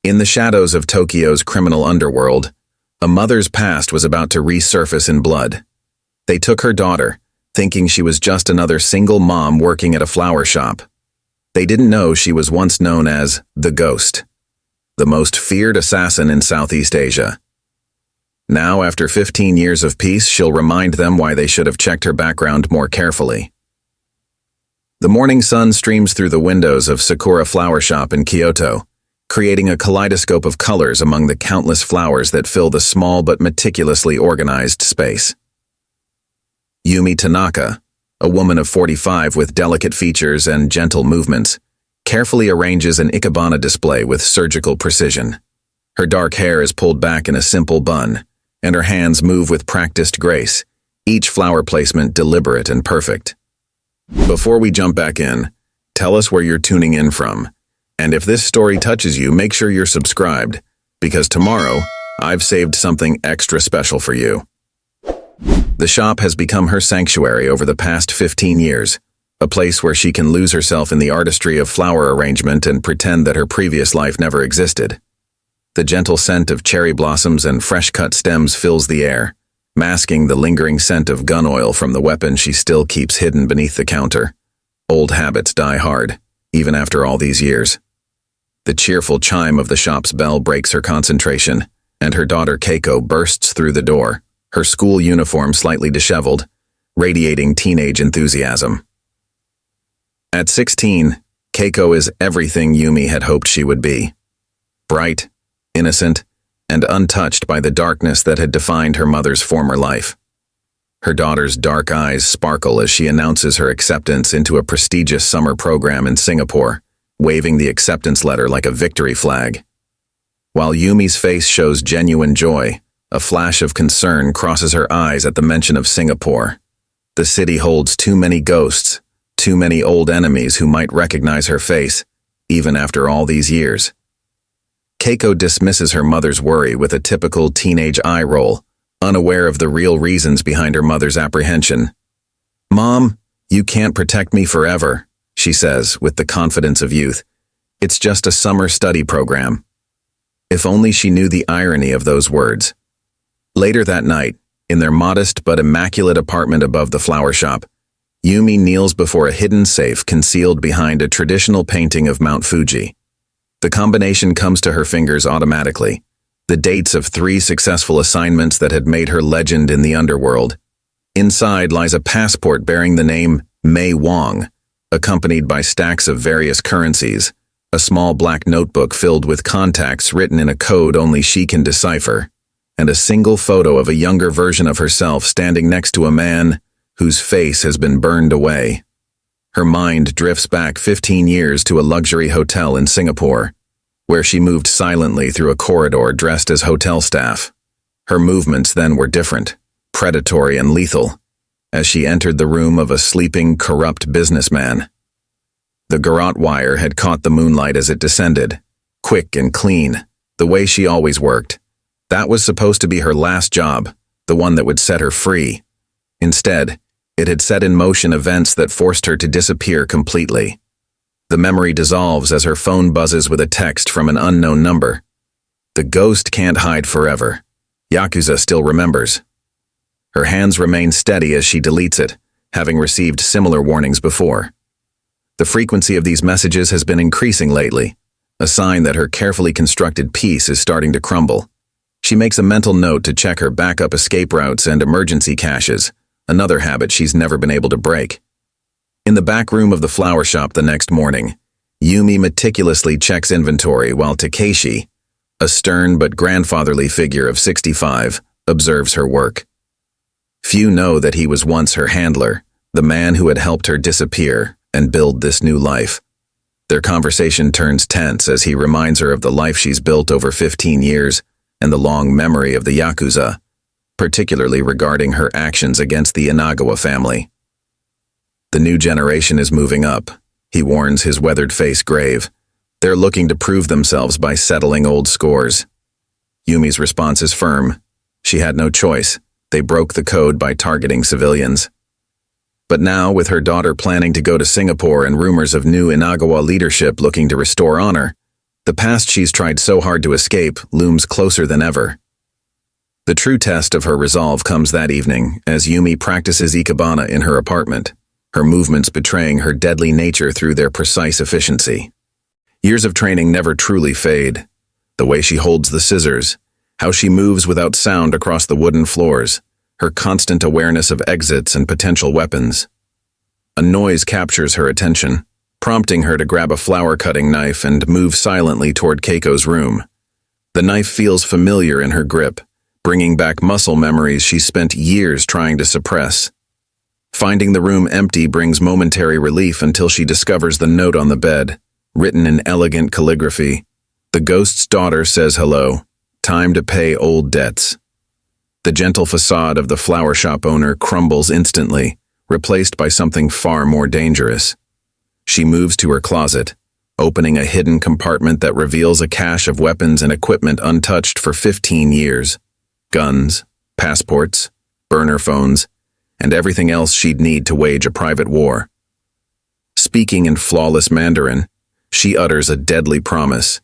In the shadows of Tokyo's criminal underworld, a mother's past was about to resurface in blood. They took her daughter, thinking she was just another single mom working at a flower shop. They didn't know she was once known as the Ghost, the most feared assassin in Southeast Asia. Now, after 15 years of peace, she'll remind them why they should have checked her background more carefully. The morning sun streams through the windows of Sakura Flower Shop in Kyoto, creating a kaleidoscope of colors among the countless flowers that fill the small but meticulously organized space. Yumi Tanaka, a woman of 45 with delicate features and gentle movements, carefully arranges an ikebana display with surgical precision. Her dark hair is pulled back in a simple bun, and her hands move with practiced grace, each flower placement deliberate and perfect. Before we jump back in, tell us where you're tuning in from. And if this story touches you, make sure you're subscribed, because tomorrow, I've saved something extra special for you. The shop has become her sanctuary over the past 15 years, a place where she can lose herself in the artistry of flower arrangement and pretend that her previous life never existed. The gentle scent of cherry blossoms and fresh-cut stems fills the air, masking the lingering scent of gun oil from the weapon she still keeps hidden beneath the counter. Old habits die hard, even after all these years. The cheerful chime of the shop's bell breaks her concentration, and her daughter Keiko bursts through the door, her school uniform slightly disheveled, radiating teenage enthusiasm. At 16, Keiko is everything Yumi had hoped she would be. Bright, innocent, and untouched by the darkness that had defined her mother's former life. Her daughter's dark eyes sparkle as she announces her acceptance into a prestigious summer program in Singapore, waving the acceptance letter like a victory flag. While Yumi's face shows genuine joy, a flash of concern crosses her eyes at the mention of Singapore. The city holds too many ghosts, too many old enemies who might recognize her face, even after all these years. Keiko dismisses her mother's worry with a typical teenage eye roll, unaware of the real reasons behind her mother's apprehension. "Mom, you can't protect me forever," she says with the confidence of youth. "It's just a summer study program." If only she knew the irony of those words. Later that night, in their modest but immaculate apartment above the flower shop, Yumi kneels before a hidden safe concealed behind a traditional painting of Mount Fuji. The combination comes to her fingers automatically, the dates of 3 successful assignments that had made her legend in the underworld. Inside lies a passport bearing the name Mei Wong, accompanied by stacks of various currencies, a small black notebook filled with contacts written in a code only she can decipher, and a single photo of a younger version of herself standing next to a man whose face has been burned away. Her mind drifts back 15 years to a luxury hotel in Singapore, where she moved silently through a corridor dressed as hotel staff. Her movements then were different, predatory and lethal, as she entered the room of a sleeping, corrupt businessman. The garrote wire had caught the moonlight as it descended, quick and clean, the way she always worked. That was supposed to be her last job, the one that would set her free. Instead, it had set in motion events that forced her to disappear completely. The memory dissolves as her phone buzzes with a text from an unknown number. The ghost can't hide forever. Yakuza still remembers. Her hands remain steady as she deletes it, having received similar warnings before. The frequency of these messages has been increasing lately, a sign that her carefully constructed peace is starting to crumble. She makes a mental note to check her backup escape routes and emergency caches, another habit she's never been able to break. In the back room of the flower shop the next morning, Yumi meticulously checks inventory while Takeshi, a stern but grandfatherly figure of 65, observes her work. Few know that he was once her handler, the man who had helped her disappear and build this new life. Their conversation turns tense as he reminds her of the life she's built over 15 years and the long memory of the Yakuza, particularly regarding her actions against the Inagawa family. "The new generation is moving up," he warns, his weathered face grave. "They're looking to prove themselves by settling old scores." Yumi's response is firm. She had no choice. They broke the code by targeting civilians. But now, with her daughter planning to go to Singapore and rumors of new Inagawa leadership looking to restore honor, The past she's tried so hard to escape looms closer than ever. The true test of her resolve comes that evening as Yumi practices ikebana in her apartment, her movements betraying her deadly nature through their precise efficiency. Years of training never truly fade. The way she holds the scissors, how she moves without sound across the wooden floors, her constant awareness of exits and potential weapons. A noise captures her attention, prompting her to grab a flower-cutting knife and move silently toward Keiko's room. The knife feels familiar in her grip, bringing back muscle memories she spent years trying to suppress. Finding the room empty brings momentary relief until she discovers the note on the bed, written in elegant calligraphy. The ghost's daughter says hello. Time to pay old debts. The gentle facade of the flower shop owner crumbles instantly, replaced by something far more dangerous. She moves to her closet, opening a hidden compartment that reveals a cache of weapons and equipment untouched for 15 years. Guns, passports, burner phones, and everything else she'd need to wage a private war. Speaking in flawless Mandarin, she utters a deadly promise.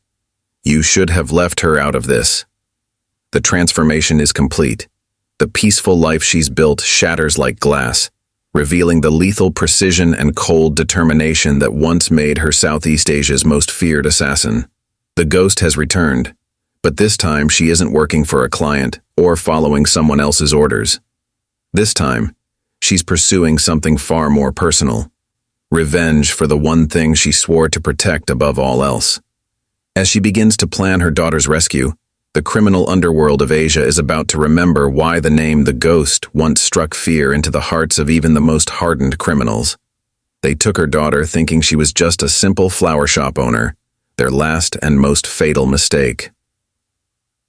You should have left her out of this. The transformation is complete. The peaceful life she's built shatters like glass, revealing the lethal precision and cold determination that once made her Southeast Asia's most feared assassin. The ghost has returned, but this time she isn't working for a client or following someone else's orders. This time, she's pursuing something far more personal. Revenge for the one thing she swore to protect above all else. As she begins to plan her daughter's rescue, the criminal underworld of Asia is about to remember why the name The Ghost once struck fear into the hearts of even the most hardened criminals. They took her daughter thinking she was just a simple flower shop owner, their last and most fatal mistake.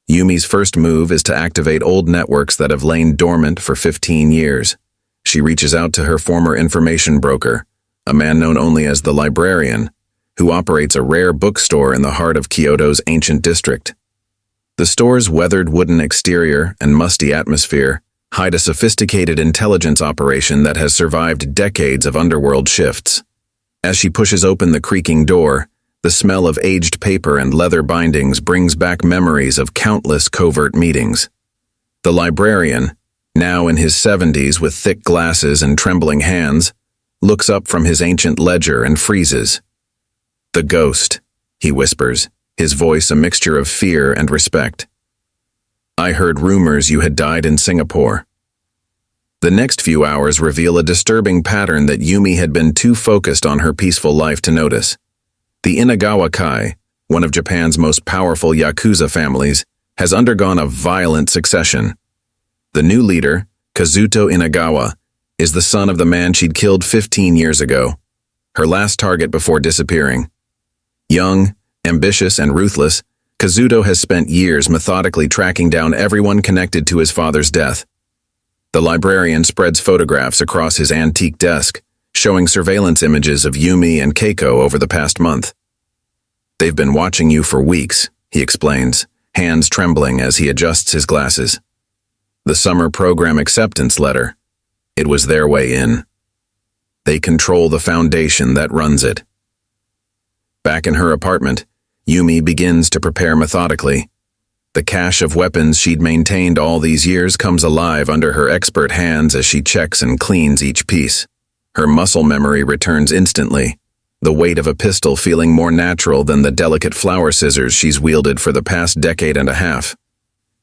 Yumi's first move is to activate old networks that have lain dormant for 15 years. She reaches out to her former information broker, a man known only as the Librarian, who operates a rare bookstore in the heart of Kyoto's ancient district. The store's weathered wooden exterior and musty atmosphere hide a sophisticated intelligence operation that has survived decades of underworld shifts. As she pushes open the creaking door, the smell of aged paper and leather bindings brings back memories of countless covert meetings. The librarian, now in his 70s with thick glasses and trembling hands, looks up from his ancient ledger and freezes. "The ghost," he whispers, his voice a mixture of fear and respect. "I heard rumors you had died in Singapore." The next few hours reveal a disturbing pattern that Yumi had been too focused on her peaceful life to notice. The Inagawa Kai, one of Japan's most powerful Yakuza families, has undergone a violent succession. The new leader, Kazuto Inagawa, is the son of the man she'd killed 15 years ago, her last target before disappearing. Young, ambitious, and ruthless, Kazuto has spent years methodically tracking down everyone connected to his father's death. The librarian spreads photographs across his antique desk, showing surveillance images of Yumi and Keiko over the past month. "They've been watching you for weeks," he explains, hands trembling as he adjusts his glasses. "The summer program acceptance letter. It was their way in. They control the foundation that runs it." Back in her apartment, Yumi begins to prepare methodically. The cache of weapons she'd maintained all these years comes alive under her expert hands as she checks and cleans each piece. Her muscle memory returns instantly, the weight of a pistol feeling more natural than the delicate flower scissors she's wielded for the past decade and a half.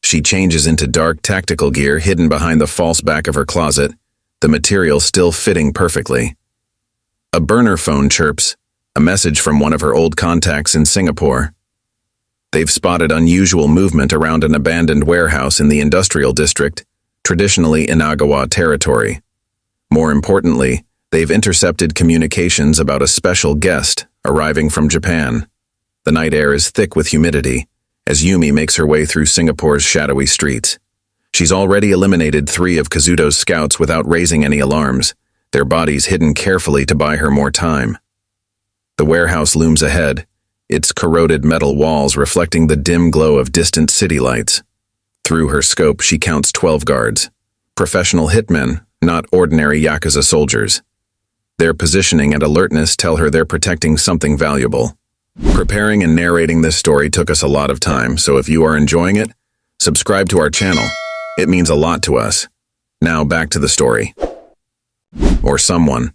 She changes into dark tactical gear hidden behind the false back of her closet, the material still fitting perfectly. A burner phone chirps, a message from one of her old contacts in Singapore. They've spotted unusual movement around an abandoned warehouse in the industrial district, traditionally Inagawa territory. More importantly, they've intercepted communications about a special guest arriving from Japan. The night air is thick with humidity, as Yumi makes her way through Singapore's shadowy streets. She's already eliminated 3 of Kazuto's scouts without raising any alarms, their bodies hidden carefully to buy her more time. The warehouse looms ahead, its corroded metal walls reflecting the dim glow of distant city lights. Through her scope, she counts 12 guards, professional hitmen, not ordinary Yakuza soldiers. Their positioning and alertness tell her they're protecting something valuable. Preparing and narrating this story took us a lot of time, so if you are enjoying it, subscribe to our channel. It means a lot to us. Now back to the story. Or someone.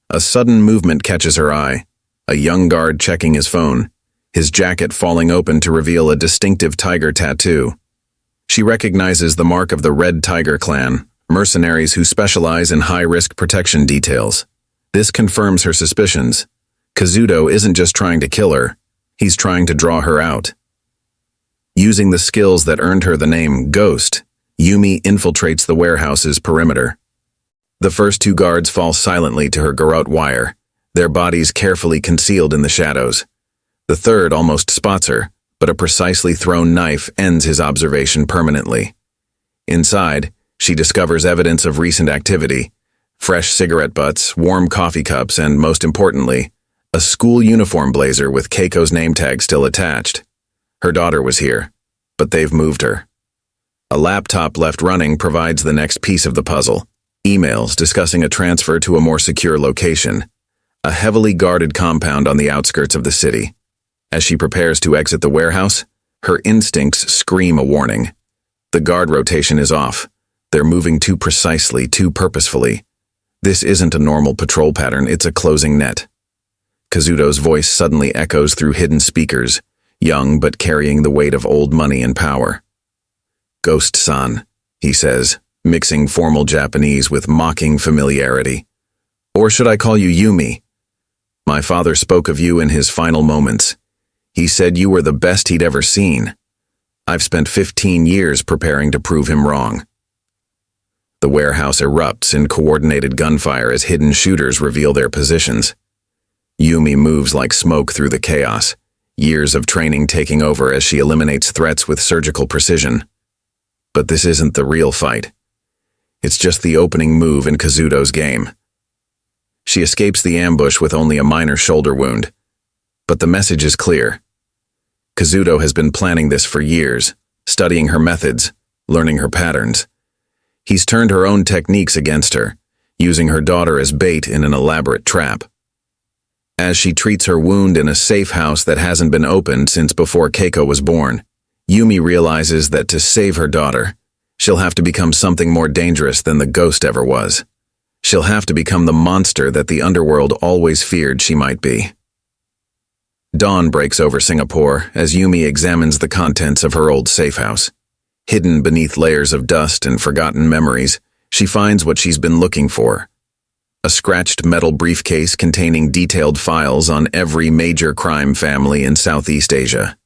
A sudden movement catches her eye. A young guard checking his phone, his jacket falling open to reveal a distinctive tiger tattoo. She recognizes the mark of the Red Tiger Clan, mercenaries who specialize in high-risk protection details. This confirms her suspicions. Kazuto isn't just trying to kill her, he's trying to draw her out. Using the skills that earned her the name Ghost, Yumi infiltrates the warehouse's perimeter. The first two guards fall silently to her garrote wire, their bodies carefully concealed in the shadows. The third almost spots her, but a precisely thrown knife ends his observation permanently. Inside, she discovers evidence of recent activity: fresh cigarette butts, warm coffee cups, and, most importantly, a school uniform blazer with Keiko's name tag still attached. Her daughter was here, but they've moved her. A laptop left running provides the next piece of the puzzle: emails discussing a transfer to a more secure location, a heavily guarded compound on the outskirts of the city. As she prepares to exit the warehouse, her instincts scream a warning. The guard rotation is off. They're moving too precisely, too purposefully. This isn't a normal patrol pattern, it's a closing net. Kazuto's voice suddenly echoes through hidden speakers, young but carrying the weight of old money and power. "Ghost-san," he says, mixing formal Japanese with mocking familiarity. "Or should I call you Yumi? My father spoke of you in his final moments. He said you were the best he'd ever seen. I've spent 15 years preparing to prove him wrong." The warehouse erupts in coordinated gunfire as hidden shooters reveal their positions. Yumi moves like smoke through the chaos, years of training taking over as she eliminates threats with surgical precision. But this isn't the real fight. It's just the opening move in Kazuto's game. She escapes the ambush with only a minor shoulder wound. But the message is clear. Kazuto has been planning this for years, studying her methods, learning her patterns. He's turned her own techniques against her, using her daughter as bait in an elaborate trap. As she treats her wound in a safe house that hasn't been opened since before Keiko was born, Yumi realizes that to save her daughter, she'll have to become something more dangerous than the Ghost ever was. She'll have to become the monster that the underworld always feared she might be. Dawn breaks over Singapore as Yumi examines the contents of her old safe house. Hidden beneath layers of dust and forgotten memories, she finds what she's been looking for: a scratched metal briefcase containing detailed files on every major crime family in Southeast Asia.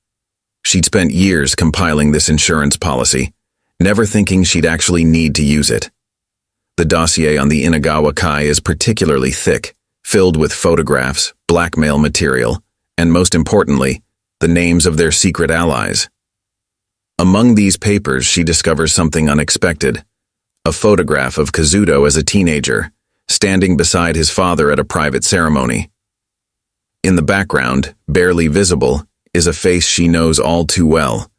She'd spent years compiling this insurance policy, never thinking she'd actually need to use it. The dossier on the Inagawa Kai is particularly thick, filled with photographs, blackmail material, and most importantly, the names of their secret allies. Among these papers, she discovers something unexpected: a photograph of Kazuto as a teenager, standing beside his father at a private ceremony. In the background, barely visible, is a face she knows all too well: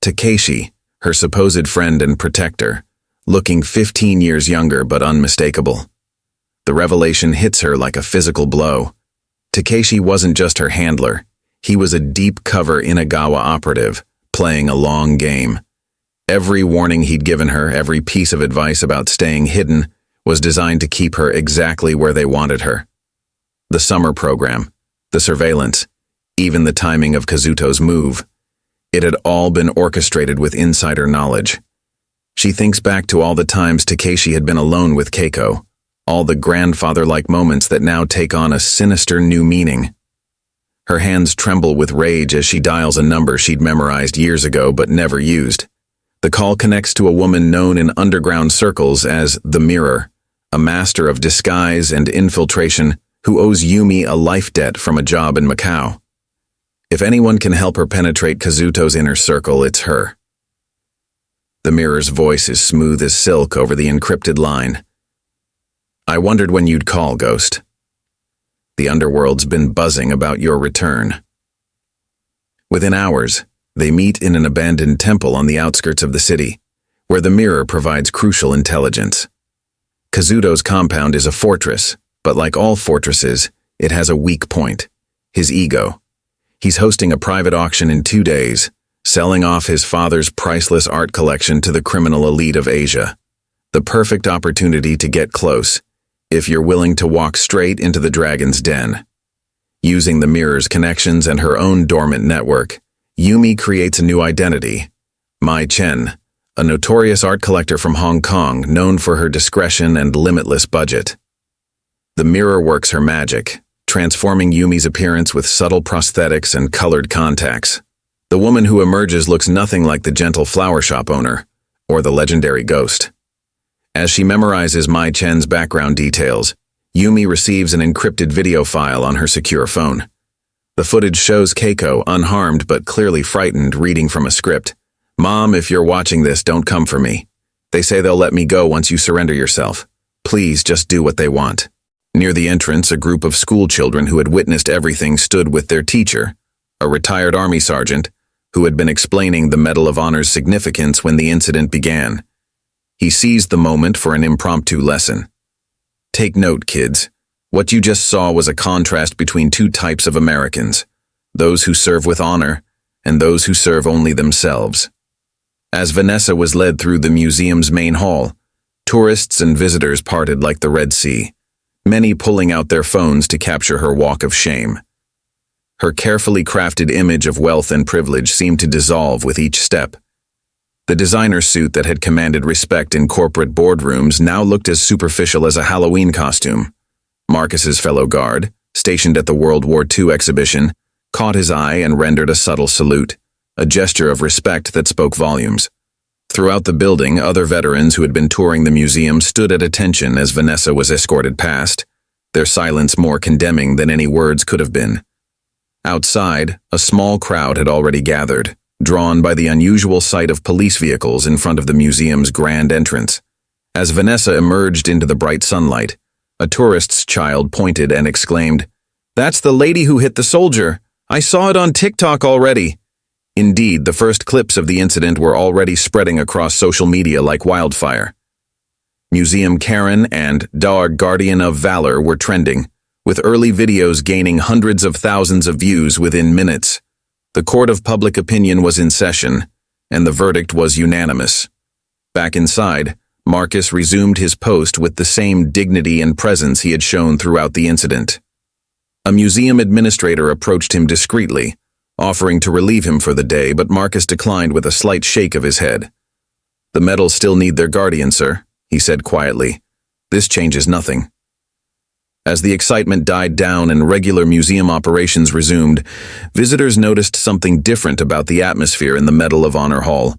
Takeshi, her supposed friend and protector, looking 15 years younger but unmistakable. The revelation hits her like a physical blow. Takeshi wasn't just her handler, he was a deep-cover Inagawa operative, playing a long game. Every warning he'd given her, every piece of advice about staying hidden, was designed to keep her exactly where they wanted her. The summer program, the surveillance, even the timing of Kazuto's move. It had all been orchestrated with insider knowledge. She thinks back to all the times Takeshi had been alone with Keiko, all the grandfather-like moments that now take on a sinister new meaning. Her hands tremble with rage as she dials a number she'd memorized years ago but never used. The call connects to a woman known in underground circles as the Mirror, a master of disguise and infiltration who owes Yumi a life debt from a job in Macau. If anyone can help her penetrate Kazuto's inner circle, it's her. The Mirror's voice is smooth as silk over the encrypted line. "I wondered when you'd call, Ghost. The underworld's been buzzing about your return." Within hours, they meet in an abandoned temple on the outskirts of the city, where the Mirror provides crucial intelligence. Kazuto's compound is a fortress, but like all fortresses, it has a weak point: his ego, He's hosting a private auction in 2 days, selling off his father's priceless art collection to the criminal elite of Asia. The perfect opportunity to get close, if you're willing to walk straight into the dragon's den. Using the mirror's connections and her own dormant network, Yumi creates a new identity, Mai Chen, a notorious art collector from Hong Kong known for her discretion and limitless budget. The mirror works her magic, transforming Yumi's appearance with subtle prosthetics and colored contacts. The woman who emerges looks nothing like the gentle flower shop owner, or the legendary ghost. As she memorizes Mai Chen's background details, Yumi receives an encrypted video file on her secure phone. The footage shows Keiko, unharmed but clearly frightened, reading from a script. "Mom, if you're watching this, don't come for me. They say they'll let me go once you surrender yourself. Please just do what they want." Near the entrance, a group of school children who had witnessed everything stood with their teacher, a retired army sergeant, who had been explaining the Medal of Honor's significance when the incident began. He seized the moment for an impromptu lesson. "Take note, kids. What you just saw was a contrast between two types of Americans, those who serve with honor and those who serve only themselves." As Vanessa was led through the museum's main hall, tourists and visitors parted like the Red Sea, many pulling out their phones to capture her walk of shame. Her carefully crafted image of wealth and privilege seemed to dissolve with each step. The designer suit that had commanded respect in corporate boardrooms now looked as superficial as a Halloween costume. Marcus's fellow guard, stationed at the World War II exhibition, caught his eye and rendered a subtle salute, a gesture of respect that spoke volumes. Throughout the building, other veterans who had been touring the museum stood at attention as Vanessa was escorted past, their silence more condemning than any words could have been. Outside, a small crowd had already gathered, drawn by the unusual sight of police vehicles in front of the museum's grand entrance. As Vanessa emerged into the bright sunlight, a tourist's child pointed and exclaimed, "That's the lady who hit the soldier. I saw it on TikTok already." Indeed, the first clips of the incident were already spreading across social media like wildfire. Museum Karen and Dog Guardian of Valor were trending, with early videos gaining hundreds of thousands of views within minutes. The court of public opinion was in session, and the verdict was unanimous. Back inside, Marcus resumed his post with the same dignity and presence he had shown throughout the incident. A museum administrator approached him discreetly, offering to relieve him for the day, but Marcus declined with a slight shake of his head. "The medals still need their guardian, sir," he said quietly. "This changes nothing." As the excitement died down and regular museum operations resumed, visitors noticed something different about the atmosphere in the Medal of Honor Hall.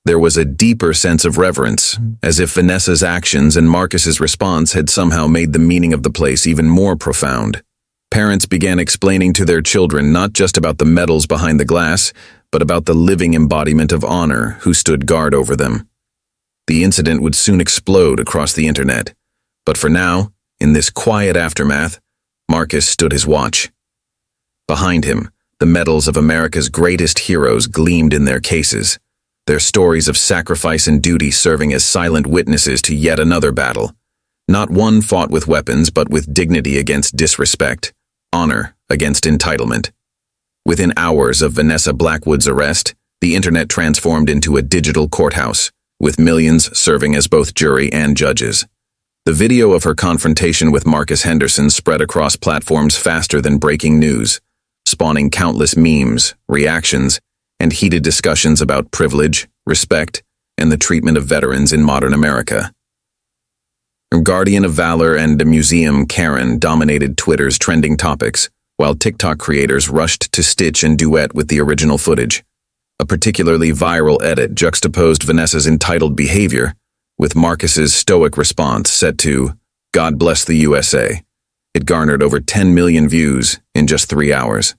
There was a deeper sense of reverence, as if Vanessa's actions and Marcus's response had somehow made the meaning of the place even more profound. Parents began explaining to their children not just about the medals behind the glass, but about the living embodiment of honor who stood guard over them. The incident would soon explode across the internet, but for now, in this quiet aftermath, Marcus stood his watch. Behind him, the medals of America's greatest heroes gleamed in their cases, their stories of sacrifice and duty serving as silent witnesses to yet another battle. Not one fought with weapons, but with dignity against disrespect, honor against entitlement. Within hours of Vanessa Blackwood's arrest, the internet transformed into a digital courthouse, with millions serving as both jury and judges. The video of her confrontation with Marcus Henderson spread across platforms faster than breaking news, spawning countless memes, reactions, and heated discussions about privilege, respect, and the treatment of veterans in modern America. Guardian of Valor and the Museum Karen dominated Twitter's trending topics, while TikTok creators rushed to stitch and duet with the original footage. A particularly viral edit juxtaposed Vanessa's entitled behavior with Marcus's stoic response set to "God Bless the USA." It garnered over 10 million views in just 3 hours.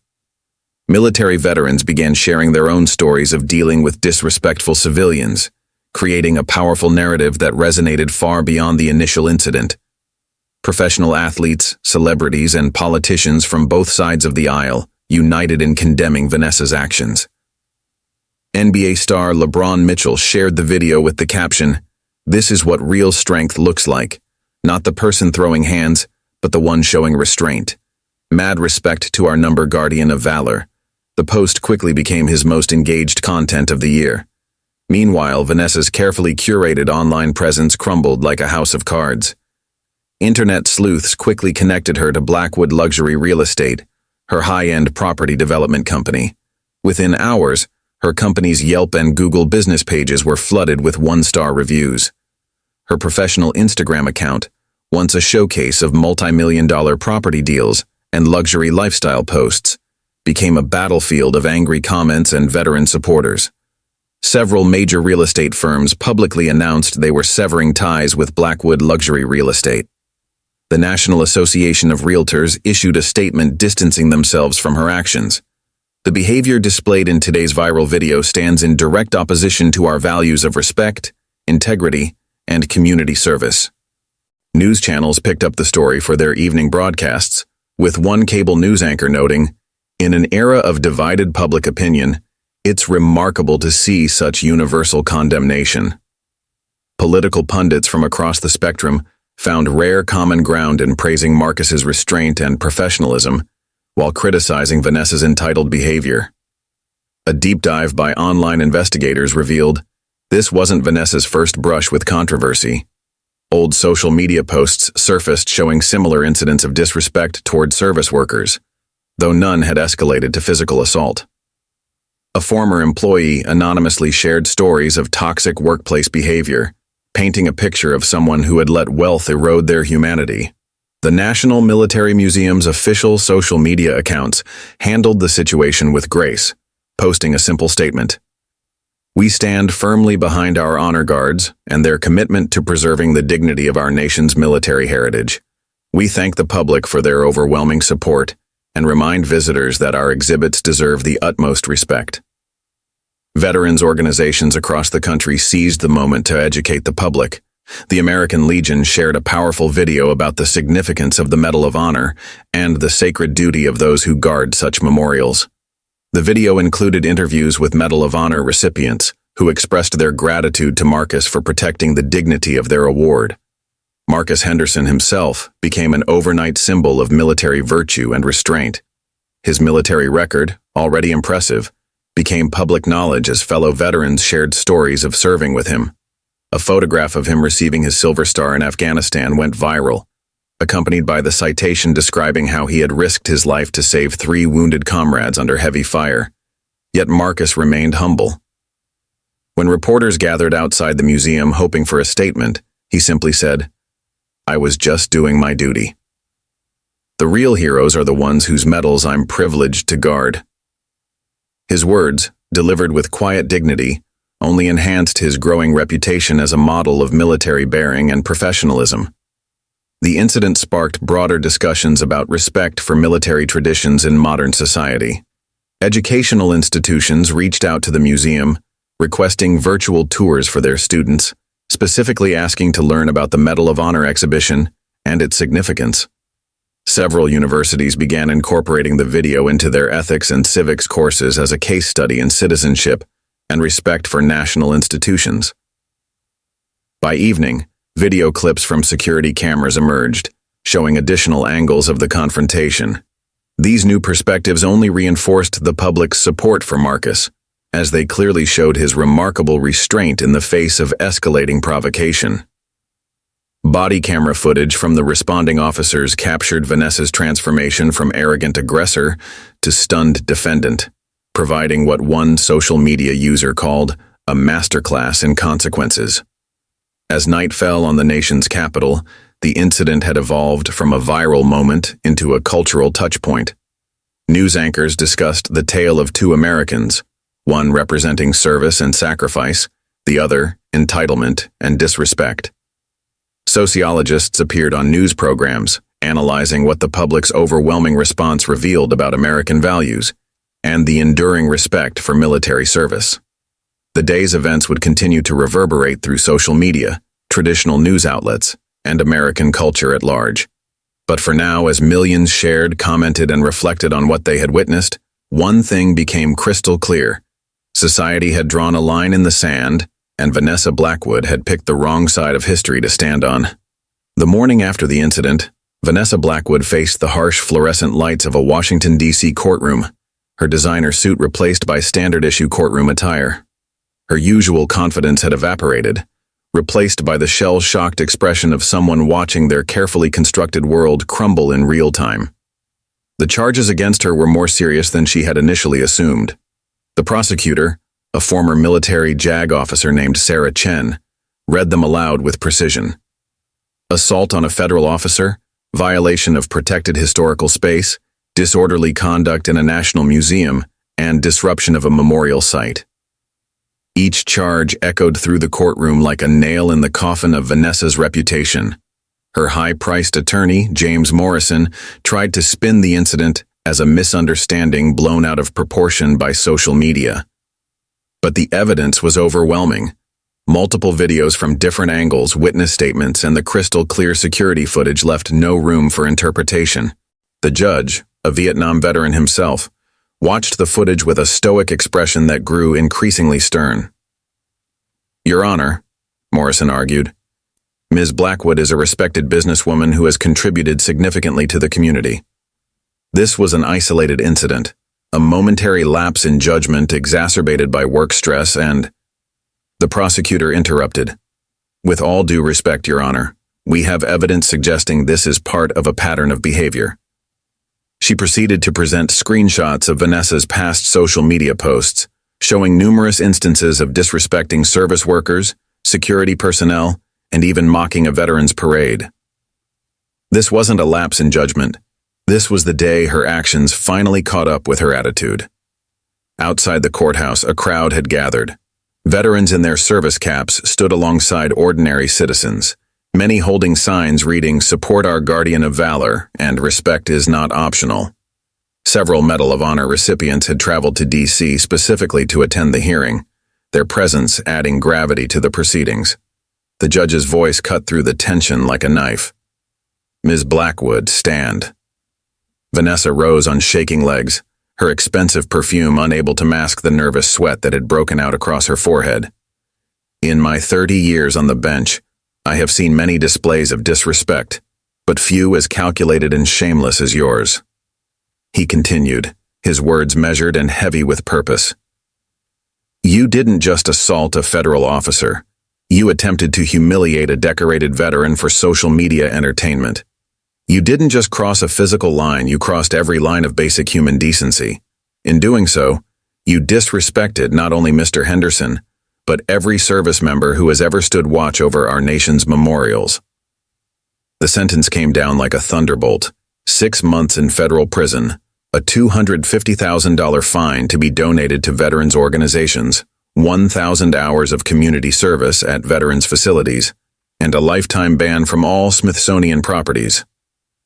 Military veterans began sharing their own stories of dealing with disrespectful civilians, creating a powerful narrative that resonated far beyond the initial incident. Professional athletes, celebrities, and politicians from both sides of the aisle united in condemning Vanessa's actions. NBA star LeBron Mitchell shared the video with the caption, "This is what real strength looks like. Not the person throwing hands, but the one showing restraint. Mad respect to our number guardian of valor. The post quickly became his most engaged content of the year. Meanwhile, Vanessa's carefully curated online presence crumbled like a house of cards. Internet sleuths quickly connected her to Blackwood Luxury Real Estate, her high-end property development company. Within hours, her company's Yelp and Google business pages were flooded with one-star reviews. Her professional Instagram account, once a showcase of multi-million-dollar property deals and luxury lifestyle posts, became a battlefield of angry comments and veteran supporters. Several major real estate firms publicly announced they were severing ties with Blackwood Luxury Real Estate. The National Association of Realtors issued a statement distancing themselves from her actions. The behavior displayed in today's viral video stands in direct opposition to our values of respect, integrity, and community service. News channels picked up the story for their evening broadcasts, with one cable news anchor noting, "In an era of divided public opinion, it's remarkable to see such universal condemnation." Political pundits from across the spectrum found rare common ground in praising Marcus's restraint and professionalism, while criticizing Vanessa's entitled behavior. A deep dive by online investigators revealed this wasn't Vanessa's first brush with controversy. Old social media posts surfaced showing similar incidents of disrespect toward service workers, though none had escalated to physical assault. A former employee anonymously shared stories of toxic workplace behavior, painting a picture of someone who had let wealth erode their humanity. The National Military Museum's official social media accounts handled the situation with grace, posting a simple statement. "We stand firmly behind our honor guards and their commitment to preserving the dignity of our nation's military heritage. We thank the public for their overwhelming support and remind visitors that our exhibits deserve the utmost respect." Veterans organizations across the country seized the moment to educate the public. The American Legion shared a powerful video about the significance of the Medal of Honor and the sacred duty of those who guard such memorials. The video included interviews with Medal of Honor recipients who expressed their gratitude to Marcus for protecting the dignity of their award. Marcus Henderson himself became an overnight symbol of military virtue and restraint. His military record, already impressive, became public knowledge as fellow veterans shared stories of serving with him. A photograph of him receiving his Silver Star in Afghanistan went viral, accompanied by the citation describing how he had risked his life to save 3 wounded comrades under heavy fire. Yet Marcus remained humble. When reporters gathered outside the museum hoping for a statement, he simply said, "I was just doing my duty." The real heroes are the ones whose medals I'm privileged to guard. His words, delivered with quiet dignity, only enhanced his growing reputation as a model of military bearing and professionalism. The incident sparked broader discussions about respect for military traditions in modern society. Educational institutions reached out to the museum, requesting virtual tours for their students, specifically asking to learn about the Medal of Honor exhibition and its significance. Several universities began incorporating the video into their ethics and civics courses as a case study in citizenship and respect for national institutions. By evening, video clips from security cameras emerged, showing additional angles of the confrontation. These new perspectives only reinforced the public's support for Marcus, as they clearly showed his remarkable restraint in the face of escalating provocation. Body camera footage from the responding officers captured Vanessa's transformation from arrogant aggressor to stunned defendant, providing what one social media user called a masterclass in consequences. As night fell on the nation's capital, the incident had evolved from a viral moment into a cultural touchpoint. News anchors discussed the tale of 2 Americans, one representing service and sacrifice, the other entitlement and disrespect. Sociologists appeared on news programs, analyzing what the public's overwhelming response revealed about American values and the enduring respect for military service. The day's events would continue to reverberate through social media, traditional news outlets, and American culture at large. But for now, as millions shared, commented, and reflected on what they had witnessed, one thing became crystal clear. Society had drawn a line in the sand, and Vanessa Blackwood had picked the wrong side of history to stand on. The morning after the incident, Vanessa Blackwood faced the harsh fluorescent lights of a Washington, D.C. courtroom, her designer suit replaced by standard-issue courtroom attire. Her usual confidence had evaporated, replaced by the shell-shocked expression of someone watching their carefully constructed world crumble in real time. The charges against her were more serious than she had initially assumed. The prosecutor, a former military JAG officer named Sarah Chen, read them aloud with precision. Assault on a federal officer, violation of protected historical space, disorderly conduct in a national museum, and disruption of a memorial site. Each charge echoed through the courtroom like a nail in the coffin of Vanessa's reputation. Her high-priced attorney, James Morrison, tried to spin the incident as a misunderstanding blown out of proportion by social media. But the evidence was overwhelming. Multiple videos from different angles, witness statements, and the crystal-clear security footage left no room for interpretation. The judge, a Vietnam veteran himself, watched the footage with a stoic expression that grew increasingly stern. "Your Honor," Morrison argued, "Ms. Blackwood is a respected businesswoman who has contributed significantly to the community. This was an isolated incident, a momentary lapse in judgment exacerbated by work stress and—" The prosecutor interrupted. "With all due respect, Your Honor, we have evidence suggesting this is part of a pattern of behavior." She proceeded to present screenshots of Vanessa's past social media posts, showing numerous instances of disrespecting service workers, security personnel, and even mocking a veterans parade. This wasn't a lapse in judgment. This was the day her actions finally caught up with her attitude. Outside the courthouse, a crowd had gathered. Veterans in their service caps stood alongside ordinary citizens, many holding signs reading "Support our Guardian of Valor" and "Respect is not optional." Several Medal of Honor recipients had traveled to D.C. specifically to attend the hearing, their presence adding gravity to the proceedings. The judge's voice cut through the tension like a knife. "Ms. Blackwood, stand." Vanessa rose on shaking legs, her expensive perfume unable to mask the nervous sweat that had broken out across her forehead. "In my 30 years on the bench, I have seen many displays of disrespect, but few as calculated and shameless as yours." He continued, his words measured and heavy with purpose. "You didn't just assault a federal officer. You attempted to humiliate a decorated veteran for social media entertainment. You didn't just cross a physical line, you crossed every line of basic human decency. In doing so, you disrespected not only Mr. Henderson, but every service member who has ever stood watch over our nation's memorials." The sentence came down like a thunderbolt: 6 months in federal prison, a $250,000 fine to be donated to veterans organizations, 1,000 hours of community service at veterans facilities, and a lifetime ban from all Smithsonian properties.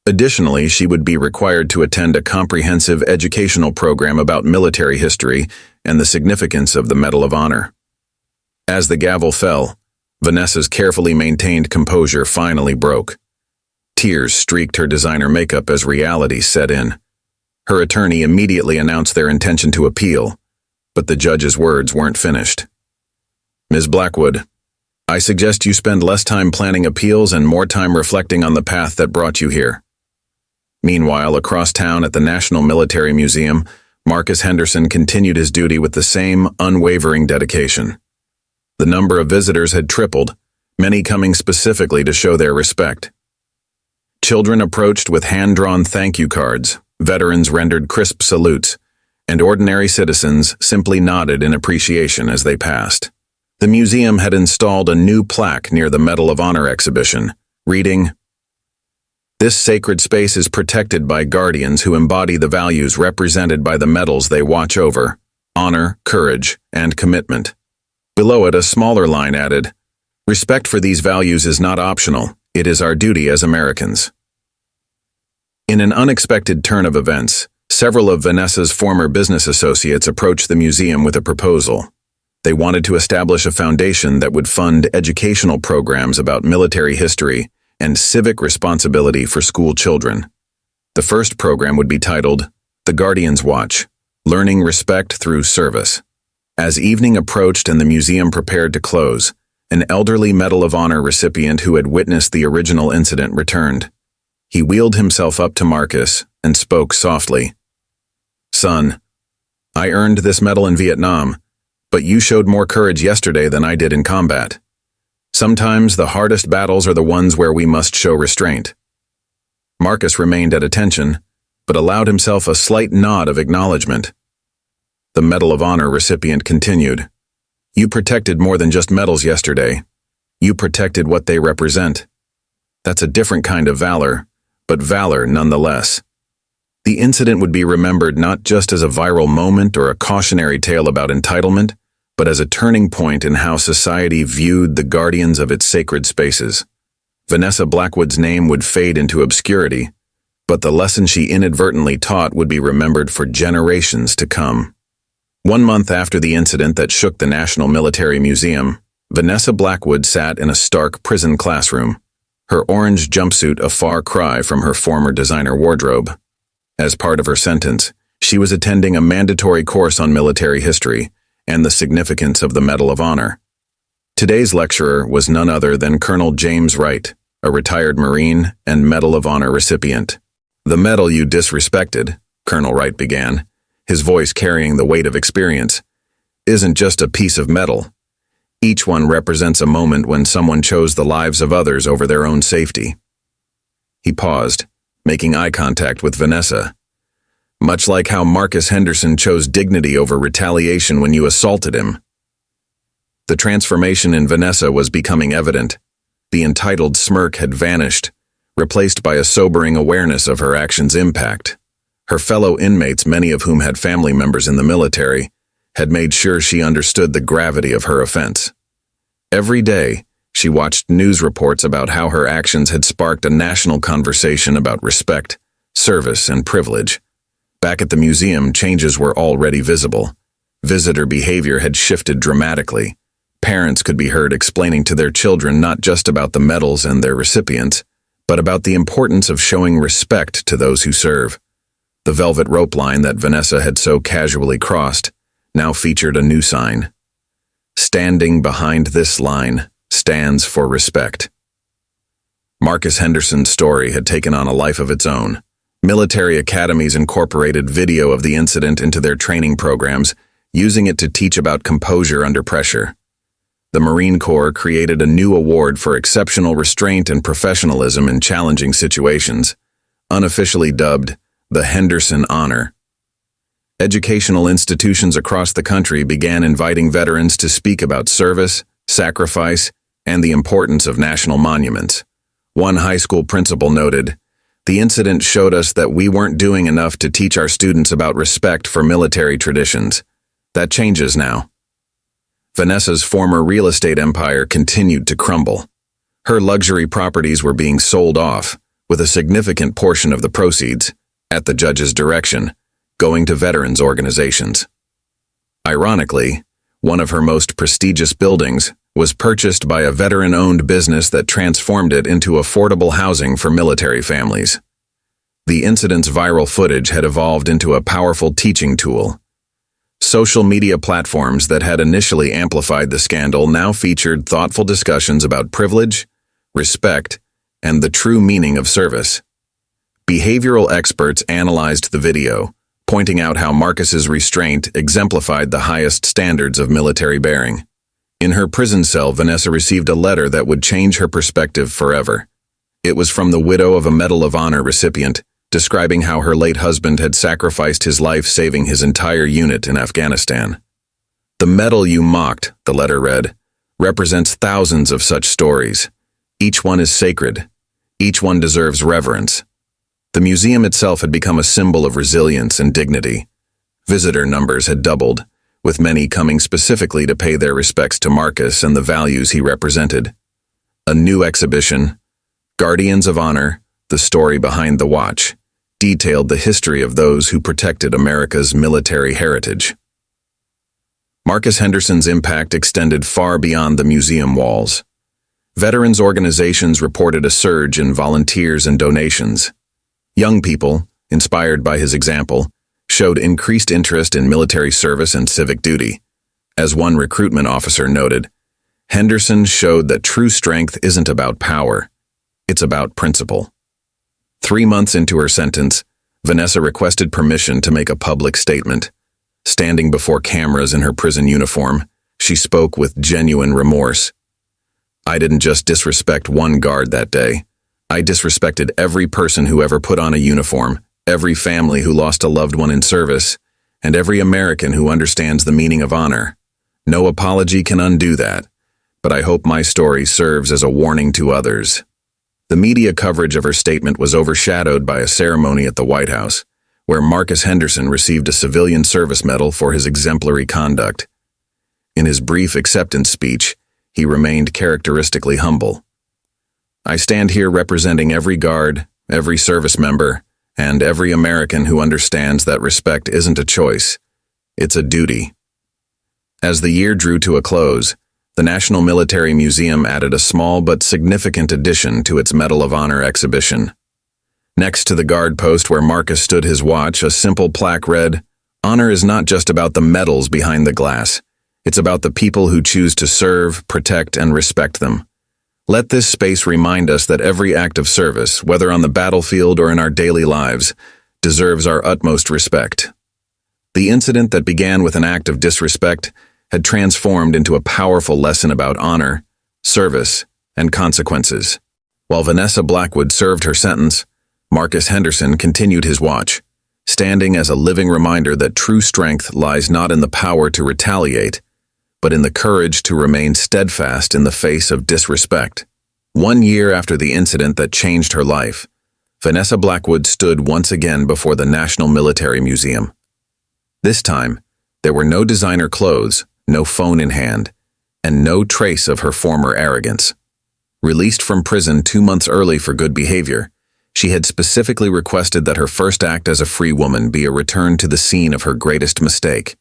Additionally, she would be required to attend a comprehensive educational program about military history and the significance of the Medal of Honor. As the gavel fell, Vanessa's carefully maintained composure finally broke. Tears streaked her designer makeup as reality set in. Her attorney immediately announced their intention to appeal, but the judge's words weren't finished. "Ms. Blackwood, I suggest you spend less time planning appeals and more time reflecting on the path that brought you here." Meanwhile, across town at the National Military Museum, Marcus Henderson continued his duty with the same unwavering dedication. The number of visitors had tripled, many coming specifically to show their respect. Children approached with hand-drawn thank you cards, veterans rendered crisp salutes, and ordinary citizens simply nodded in appreciation as they passed. The museum had installed a new plaque near the Medal of Honor exhibition, reading, "This sacred space is protected by guardians who embody the values represented by the medals they watch over: honor, courage, and commitment." Below it, a smaller line added, "Respect for these values is not optional, it is our duty as Americans." In an unexpected turn of events, several of Vanessa's former business associates approached the museum with a proposal. They wanted to establish a foundation that would fund educational programs about military history and civic responsibility for school children. The first program would be titled The Guardian's Watch: Learning Respect Through Service. As evening approached and the museum prepared to close, an elderly Medal of Honor recipient who had witnessed the original incident returned. He wheeled himself up to Marcus and spoke softly. "Son, I earned this medal in Vietnam, but you showed more courage yesterday than I did in combat. Sometimes the hardest battles are the ones where we must show restraint. Marcus remained at attention, but allowed himself a slight nod of acknowledgement. The Medal of Honor recipient continued. You protected more than just medals yesterday. You protected what they represent. That's a different kind of valor, but valor nonetheless. The incident would be remembered not just as a viral moment or a cautionary tale about entitlement, but as a turning point in how society viewed the guardians of its sacred spaces. Vanessa Blackwood's name would fade into obscurity, but the lesson she inadvertently taught would be remembered for generations to come. 1 month after the incident that shook the National Military Museum, Vanessa Blackwood sat in a stark prison classroom, her orange jumpsuit a far cry from her former designer wardrobe. As part of her sentence, she was attending a mandatory course on military history and the significance of the Medal of Honor. Today's lecturer was none other than Colonel James Wright, a retired Marine and Medal of Honor recipient. The medal you disrespected, Colonel Wright began, his voice carrying the weight of experience, isn't just a piece of metal. Each one represents a moment when someone chose the lives of others over their own safety. He paused, making eye contact with Vanessa. Much like how Marcus Henderson chose dignity over retaliation when you assaulted him. The transformation in Vanessa was becoming evident. The entitled smirk had vanished, replaced by a sobering awareness of her actions' impact. Her fellow inmates, many of whom had family members in the military, had made sure she understood the gravity of her offense. Every day, she watched news reports about how her actions had sparked a national conversation about respect, service, and privilege. Back at the museum, changes were already visible. Visitor behavior had shifted dramatically. Parents could be heard explaining to their children not just about the medals and their recipients, but about the importance of showing respect to those who serve. The velvet rope line that Vanessa had so casually crossed now featured a new sign. Standing behind this line stands for respect. Marcus Henderson's story had taken on a life of its own. Military academies incorporated video of the incident into their training programs, using it to teach about composure under pressure. The Marine Corps created a new award for exceptional restraint and professionalism in challenging situations, unofficially dubbed the Henderson Honor. Educational institutions across the country began inviting veterans to speak about service, sacrifice, and the importance of national monuments. One high school principal noted, "The incident showed us that we weren't doing enough to teach our students about respect for military traditions. That changes now." Vanessa's former real estate empire continued to crumble. Her luxury properties were being sold off, with a significant portion of the proceeds, at the judge's direction, going to veterans organizations. Ironically, one of her most prestigious buildings was purchased by a veteran-owned business that transformed it into affordable housing for military families. The incident's viral footage had evolved into a powerful teaching tool. Social media platforms that had initially amplified the scandal now featured thoughtful discussions about privilege, respect, and the true meaning of service. Behavioral experts analyzed the video, pointing out how Marcus's restraint exemplified the highest standards of military bearing. In her prison cell, Vanessa received a letter that would change her perspective forever. It was from the widow of a Medal of Honor recipient, describing how her late husband had sacrificed his life saving his entire unit in Afghanistan. "The medal you mocked," the letter read, "represents thousands of such stories. Each one is sacred. Each one deserves reverence." The museum itself had become a symbol of resilience and dignity. Visitor numbers had doubled, with many coming specifically to pay their respects to Marcus and the values he represented. A new exhibition, Guardians of Honor, The Story Behind the Watch, detailed the history of those who protected America's military heritage. Marcus Henderson's impact extended far beyond the museum walls. Veterans organizations reported a surge in volunteers and donations. Young people, inspired by his example, showed increased interest in military service and civic duty. As one recruitment officer noted, Henderson showed that true strength isn't about power, it's about principle. 3 months into her sentence, Vanessa requested permission to make a public statement. Standing before cameras in her prison uniform, she spoke with genuine remorse. "I didn't just disrespect one guard that day. I disrespected every person who ever put on a uniform, every family who lost a loved one in service, and every American who understands the meaning of honor. No apology can undo that, but I hope my story serves as a warning to others." The media coverage of her statement was overshadowed by a ceremony at the White House, where Marcus Henderson received a civilian service medal for his exemplary conduct. In his brief acceptance speech, he remained characteristically humble. "I stand here representing every guard, every service member, and every American who understands that respect isn't a choice, it's a duty." As the year drew to a close, the National Military Museum added a small but significant addition to its Medal of Honor exhibition. Next to the guard post where Marcus stood his watch, a simple plaque read, "Honor is not just about the medals behind the glass. It's about the people who choose to serve, protect, and respect them. Let this space remind us that every act of service, whether on the battlefield or in our daily lives, deserves our utmost respect." The incident that began with an act of disrespect had transformed into a powerful lesson about honor, service, and consequences. While Vanessa Blackwood served her sentence, Marcus Henderson continued his watch, standing as a living reminder that true strength lies not in the power to retaliate, but in the courage to remain steadfast in the face of disrespect. 1 year after the incident that changed her life, Vanessa Blackwood stood once again before the National Military Museum. This time, there were no designer clothes, no phone in hand, and no trace of her former arrogance. Released from prison 2 months early for good behavior, she had specifically requested that her first act as a free woman be a return to the scene of her greatest mistake.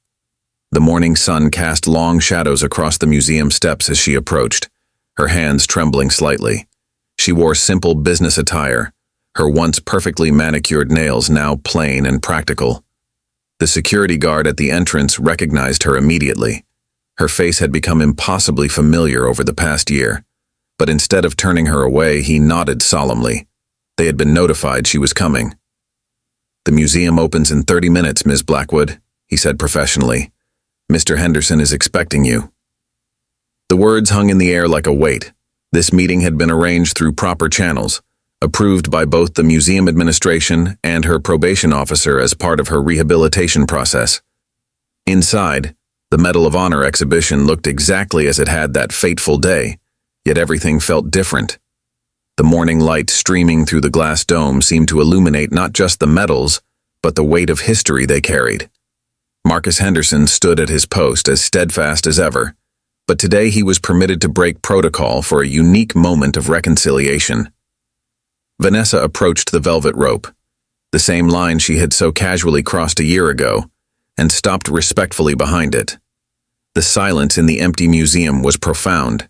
The morning sun cast long shadows across the museum steps as she approached, her hands trembling slightly. She wore simple business attire, her once perfectly manicured nails now plain and practical. The security guard at the entrance recognized her immediately. Her face had become impossibly familiar over the past year, but instead of turning her away, he nodded solemnly. They had been notified she was coming. "The museum opens in 30 minutes, Ms. Blackwood," he said professionally. "Mr. Henderson is expecting you." The words hung in the air like a weight. This meeting had been arranged through proper channels, approved by both the museum administration and her probation officer as part of her rehabilitation process. Inside, the Medal of Honor exhibition looked exactly as it had that fateful day, yet everything felt different. The morning light streaming through the glass dome seemed to illuminate not just the medals, but the weight of history they carried. Marcus Henderson stood at his post as steadfast as ever, but today he was permitted to break protocol for a unique moment of reconciliation. Vanessa approached the velvet rope, the same line she had so casually crossed a year ago, and stopped respectfully behind it. The silence in the empty museum was profound.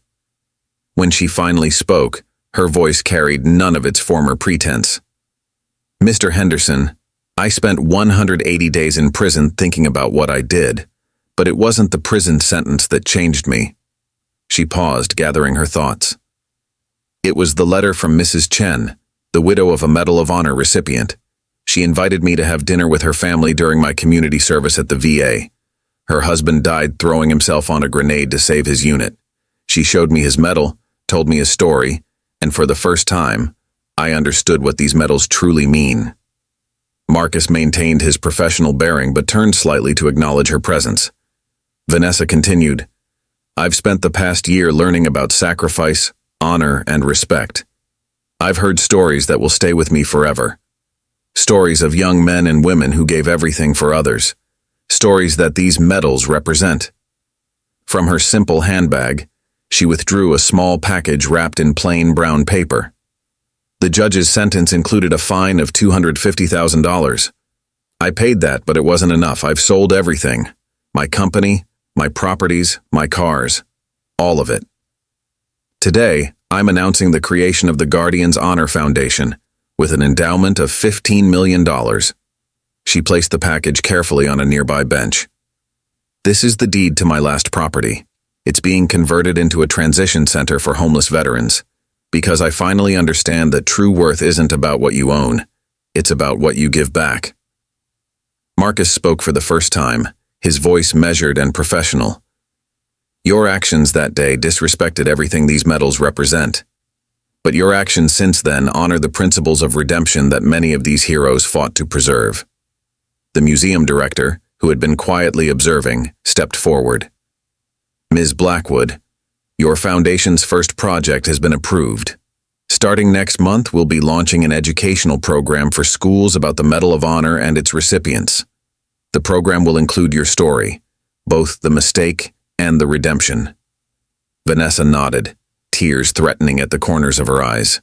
When she finally spoke, her voice carried none of its former pretense. "Mr. Henderson, I spent 180 days in prison thinking about what I did, but it wasn't the prison sentence that changed me." She paused, gathering her thoughts. "It was the letter from Mrs. Chen, the widow of a Medal of Honor recipient. She invited me to have dinner with her family during my community service at the VA. Her husband died throwing himself on a grenade to save his unit. She showed me his medal, told me his story, and for the first time, I understood what these medals truly mean." Marcus maintained his professional bearing but turned slightly to acknowledge her presence. Vanessa continued, "I've spent the past year learning about sacrifice, honor, and respect. I've heard stories that will stay with me forever. Stories of young men and women who gave everything for others. Stories that these medals represent." From her simple handbag, she withdrew a small package wrapped in plain brown paper. The judge's sentence included a fine of $250,000. "I paid that, but it wasn't enough. I've sold everything. My company, my properties, my cars. All of it. Today, I'm announcing the creation of the Guardians Honor Foundation, with an endowment of $15 million. She placed the package carefully on a nearby bench. "This is the deed to my last property. It's being converted into a transition center for homeless veterans, because I finally understand that true worth isn't about what you own, it's about what you give back." Marcus spoke for the first time, his voice measured and professional. Your actions that day disrespected everything these medals represent. But your actions since then honor the principles of redemption that many of these heroes fought to preserve. The museum director, who had been quietly observing, stepped forward. Ms. Blackwood, your foundation's first project has been approved. Starting next month, we'll be launching an educational program for schools about the Medal of Honor and its recipients. The program will include your story, both the mistake and the redemption. Vanessa nodded, tears threatening at the corners of her eyes.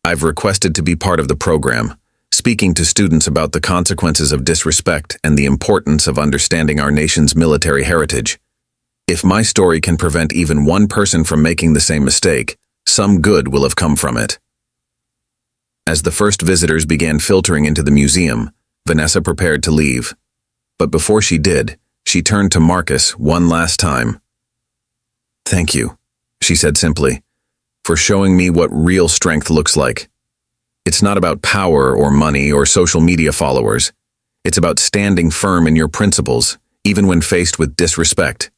I've requested to be part of the program, speaking to students about the consequences of disrespect and the importance of understanding our nation's military heritage. If my story can prevent even one person from making the same mistake, some good will have come from it. As the first visitors began filtering into the museum, Vanessa prepared to leave. But before she did, she turned to Marcus one last time. Thank you, she said simply, for showing me what real strength looks like. It's not about power or money or social media followers. It's about standing firm in your principles, even when faced with disrespect.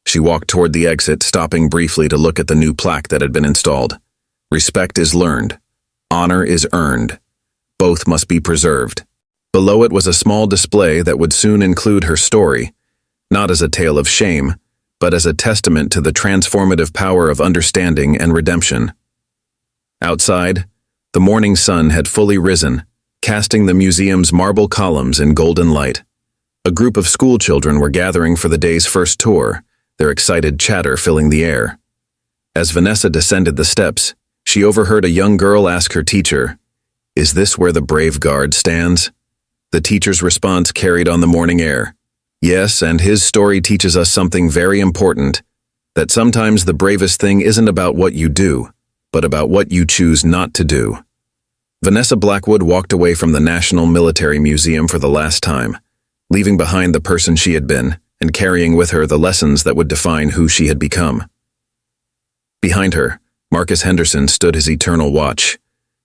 She walked toward the exit, stopping briefly to look at the new plaque that had been installed. Respect is learned. Honor is earned. Both must be preserved. Below it was a small display that would soon include her story, not as a tale of shame, but as a testament to the transformative power of understanding and redemption. Outside, the morning sun had fully risen, casting the museum's marble columns in golden light. A group of school children were gathering for the day's first tour, their excited chatter filling the air. As Vanessa descended the steps, she overheard a young girl ask her teacher, "Is this where the brave guard stands?" The teacher's response carried on the morning air. Yes, and his story teaches us something very important, that sometimes the bravest thing isn't about what you do, but about what you choose not to do. Vanessa Blackwood walked away from the National Military Museum for the last time, leaving behind the person she had been and carrying with her the lessons that would define who she had become. Behind her, Marcus Henderson stood his eternal watch,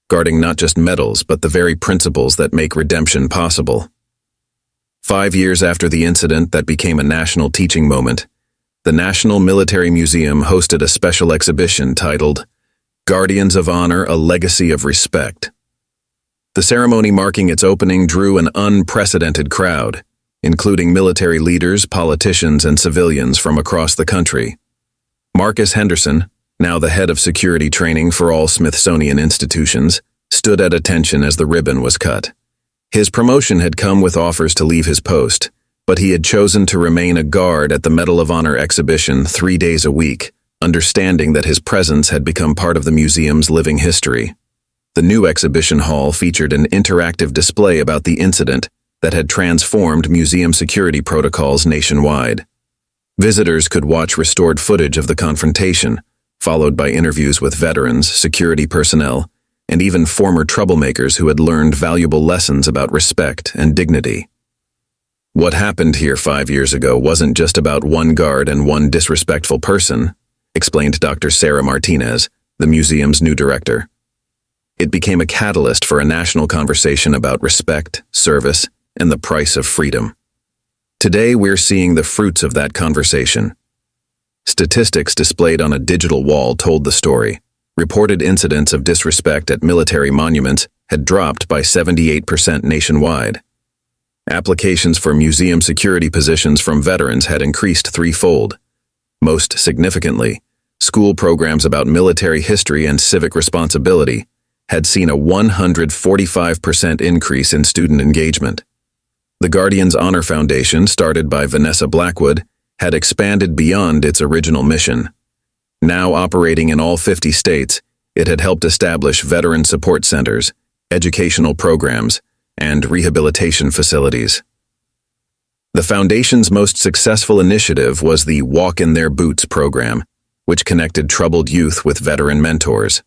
guarding not just medals but the very principles that make redemption possible. 5 years after the incident that became a national teaching moment, the National Military Museum hosted a special exhibition titled Guardians of Honor: A Legacy of Respect. The ceremony marking its opening drew an unprecedented crowd, including military leaders, politicians, and civilians from across the country. Marcus Henderson, now the head of security training for all Smithsonian institutions, stood at attention as the ribbon was cut. His promotion had come with offers to leave his post, but he had chosen to remain a guard at the Medal of Honor exhibition 3 days a week, understanding that his presence had become part of the museum's living history. The new exhibition hall featured an interactive display about the incident that had transformed museum security protocols nationwide. Visitors could watch restored footage of the confrontation, followed by interviews with veterans, security personnel, and even former troublemakers who had learned valuable lessons about respect and dignity. What happened here 5 years ago wasn't just about one guard and one disrespectful person, explained Dr. Sarah Martinez, the museum's new director. It became a catalyst for a national conversation about respect, service, and the price of freedom. Today, we're seeing the fruits of that conversation. Statistics displayed on a digital wall told the story. Reported incidents of disrespect at military monuments had dropped by 78% nationwide. Applications for museum security positions from veterans had increased threefold. Most significantly, school programs about military history and civic responsibility had seen a 145% increase in student engagement. The Guardians Honor Foundation, started by Vanessa Blackwood, had expanded beyond its original mission. Now operating in all 50 states, it had helped establish veteran support centers, educational programs, and rehabilitation facilities. The foundation's most successful initiative was the Walk in Their Boots program, which connected troubled youth with veteran mentors.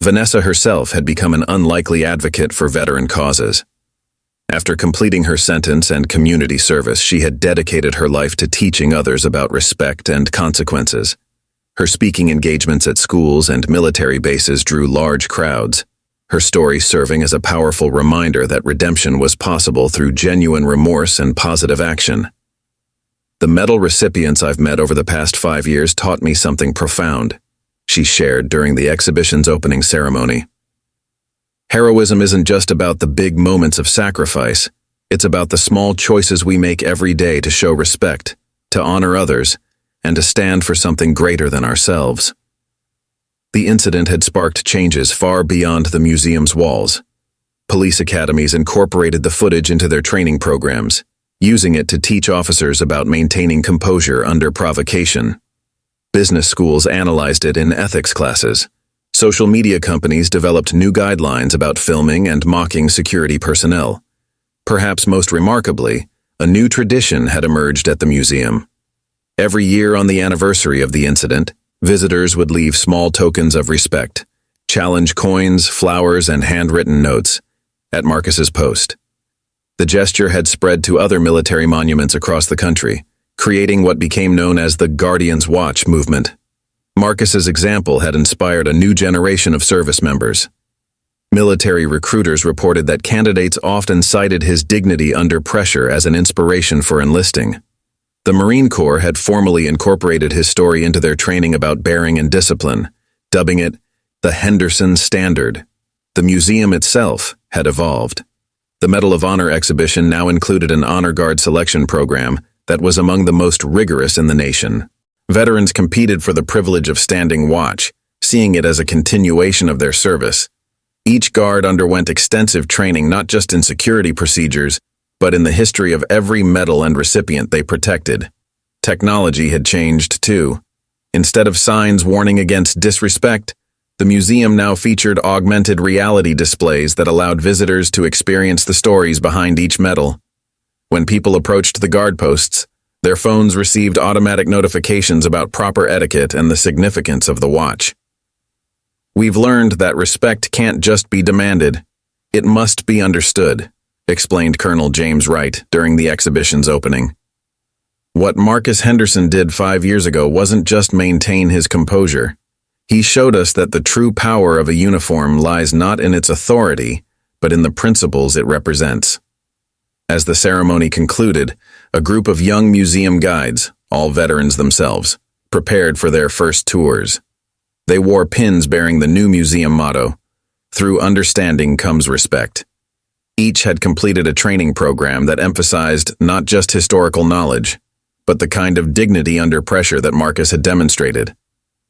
Vanessa herself had become an unlikely advocate for veteran causes. After completing her sentence and community service, she had dedicated her life to teaching others about respect and consequences. Her speaking engagements at schools and military bases drew large crowds, her story serving as a powerful reminder that redemption was possible through genuine remorse and positive action. The medal recipients I've met over the past 5 years taught me something profound, she shared during the exhibition's opening ceremony. Heroism isn't just about the big moments of sacrifice, it's about the small choices we make every day to show respect, to honor others, and to stand for something greater than ourselves. The incident had sparked changes far beyond the museum's walls. Police academies incorporated the footage into their training programs, using it to teach officers about maintaining composure under provocation. Business schools analyzed it in ethics classes. Social media companies developed new guidelines about filming and mocking security personnel. Perhaps most remarkably, a new tradition had emerged at the museum. Every year on the anniversary of the incident, visitors would leave small tokens of respect, challenge coins, flowers, and handwritten notes at Marcus's post. The gesture had spread to other military monuments across the country, creating what became known as the Guardian's Watch movement. Marcus's example had inspired a new generation of service members. Military recruiters reported that candidates often cited his dignity under pressure as an inspiration for enlisting. The Marine Corps had formally incorporated his story into their training about bearing and discipline, dubbing it the Henderson Standard. The museum itself had evolved. The Medal of Honor exhibition now included an honor guard selection program that was among the most rigorous in the nation. Veterans competed for the privilege of standing watch, seeing it as a continuation of their service. Each guard underwent extensive training not just in security procedures, but in the history of every medal and recipient they protected. Technology had changed too. Instead of signs warning against disrespect, the museum now featured augmented reality displays that allowed visitors to experience the stories behind each medal. When people approached the guard posts, their phones received automatic notifications about proper etiquette and the significance of the watch. We've learned that respect can't just be demanded, it must be understood, explained Colonel James Wright during the exhibition's opening. What Marcus Henderson did 5 years ago wasn't just maintain his composure. He showed us that the true power of a uniform lies not in its authority, but in the principles it represents. As the ceremony concluded, a group of young museum guides, all veterans themselves, prepared for their first tours. They wore pins bearing the new museum motto, "Through understanding comes respect." Each had completed a training program that emphasized not just historical knowledge, but the kind of dignity under pressure that Marcus had demonstrated.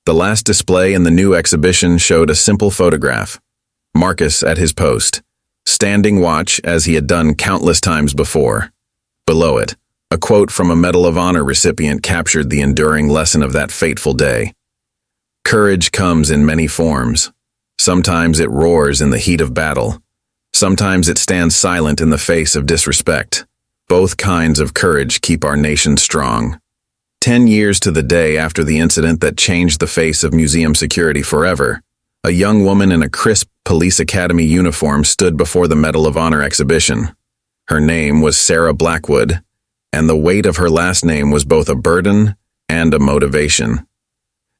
The last display in the new exhibition showed a simple photograph. Marcus at his post, standing watch as he had done countless times before. Below it, a quote from a Medal of Honor recipient captured the enduring lesson of that fateful day. Courage comes in many forms. Sometimes it roars in the heat of battle. Sometimes it stands silent in the face of disrespect. Both kinds of courage keep our nation strong. 10 years to the day after the incident that changed the face of museum security forever, a young woman in a crisp police academy uniform stood before the Medal of Honor exhibition. Her name was Sarah Blackwood, and the weight of her last name was both a burden and a motivation.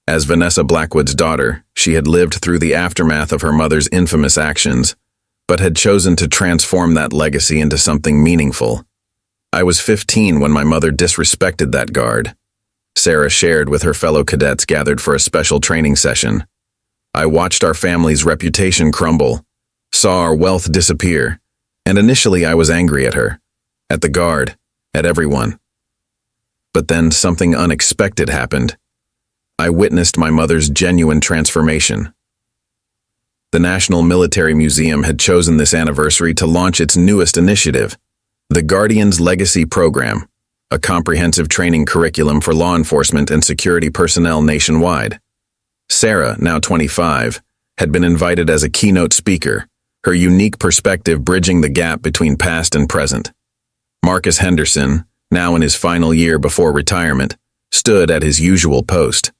As Vanessa Blackwood's daughter, she had lived through the aftermath of her mother's infamous actions, but had chosen to transform that legacy into something meaningful. I was 15 when my mother disrespected that guard. Sarah shared with her fellow cadets gathered for a special training session. I watched our family's reputation crumble, saw our wealth disappear, and initially I was angry at her, at the guard, at everyone. But then something unexpected happened. I witnessed my mother's genuine transformation. The National Military Museum had chosen this anniversary to launch its newest initiative, the Guardian's Legacy Program, a comprehensive training curriculum for law enforcement and security personnel nationwide. Sarah, now 25, had been invited as a keynote speaker, her unique perspective bridging the gap between past and present. Marcus Henderson, now in his final year before retirement, stood at his usual post.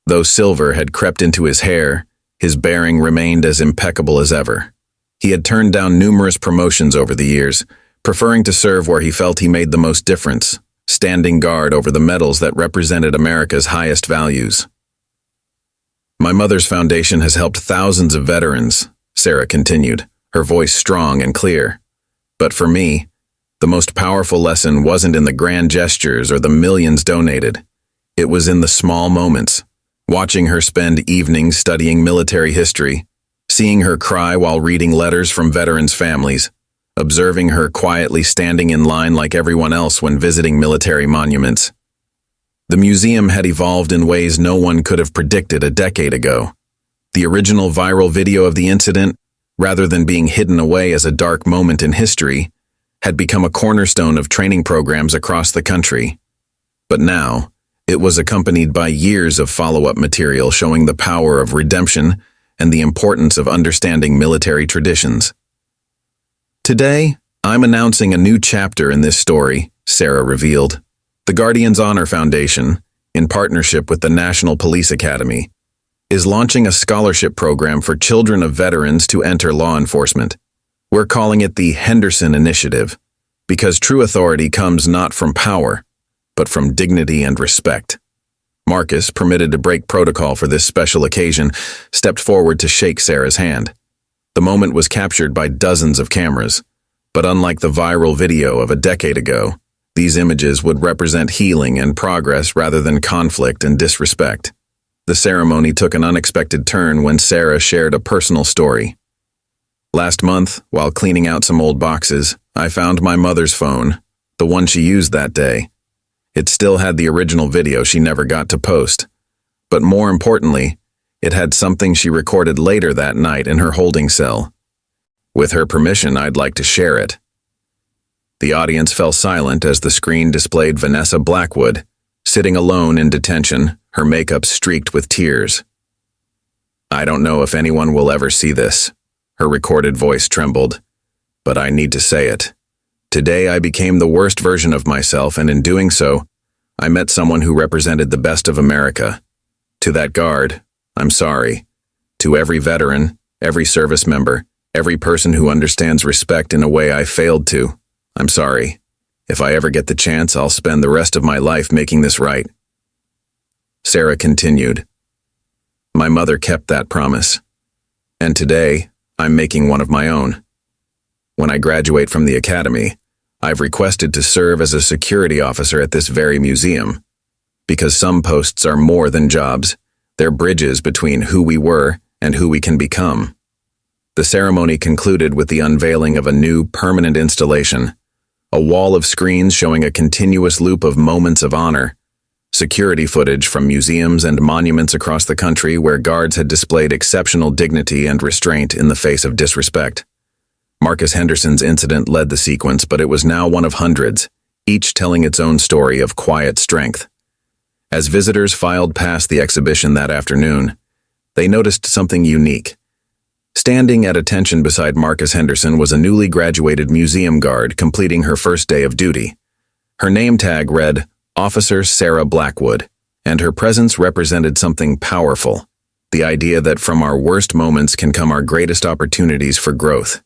Though silver had crept into his hair, his bearing remained as impeccable as ever. He had turned down numerous promotions over the years, preferring to serve where he felt he made the most difference, standing guard over the medals that represented America's highest values. My mother's foundation has helped thousands of veterans, Sarah continued, her voice strong and clear. But for me, the most powerful lesson wasn't in the grand gestures or the millions donated. It was in the small moments. Watching her spend evenings studying military history, seeing her cry while reading letters from veterans' families, observing her quietly standing in line like everyone else when visiting military monuments. The museum had evolved in ways no one could have predicted a decade ago. The original viral video of the incident, rather than being hidden away as a dark moment in history, had become a cornerstone of training programs across the country. But now, it was accompanied by years of follow-up material showing the power of redemption and the importance of understanding military traditions. Today, I'm announcing a new chapter in this story, Sarah revealed. The Guardian's Honor Foundation, in partnership with the National Police Academy, is launching a scholarship program for children of veterans to enter law enforcement. We're calling it the Henderson Initiative, because true authority comes not from power, but from dignity and respect. Marcus, permitted to break protocol for this special occasion, stepped forward to shake Sarah's hand. The moment was captured by dozens of cameras, but unlike the viral video of a decade ago, these images would represent healing and progress rather than conflict and disrespect. The ceremony took an unexpected turn when Sarah shared a personal story. Last month, while cleaning out some old boxes, I found my mother's phone, the one she used that day. It still had the original video she never got to post. But more importantly, it had something she recorded later that night in her holding cell. With her permission, I'd like to share it. The audience fell silent as the screen displayed Vanessa Blackwood, sitting alone in detention, her makeup streaked with tears. I don't know if anyone will ever see this. Her recorded voice trembled. But I need to say it. Today I became the worst version of myself, and in doing so, I met someone who represented the best of America. To that guard, I'm sorry. To every veteran, every service member, every person who understands respect in a way I failed to, I'm sorry. If I ever get the chance, I'll spend the rest of my life making this right. Sarah continued. My mother kept that promise. And today, I'm making one of my own. When I graduate from the academy, I've requested to serve as a security officer at this very museum. Because some posts are more than jobs, they're bridges between who we were and who we can become. The ceremony concluded with the unveiling of a new permanent installation, a wall of screens showing a continuous loop of moments of honor, security footage from museums and monuments across the country where guards had displayed exceptional dignity and restraint in the face of disrespect. Marcus Henderson's incident led the sequence, but it was now one of hundreds, each telling its own story of quiet strength. As visitors filed past the exhibition that afternoon, they noticed something unique. Standing at attention beside Marcus Henderson was a newly graduated museum guard completing her first day of duty. Her name tag read, Officer Sarah Blackwood, and her presence represented something powerful, the idea that from our worst moments can come our greatest opportunities for growth.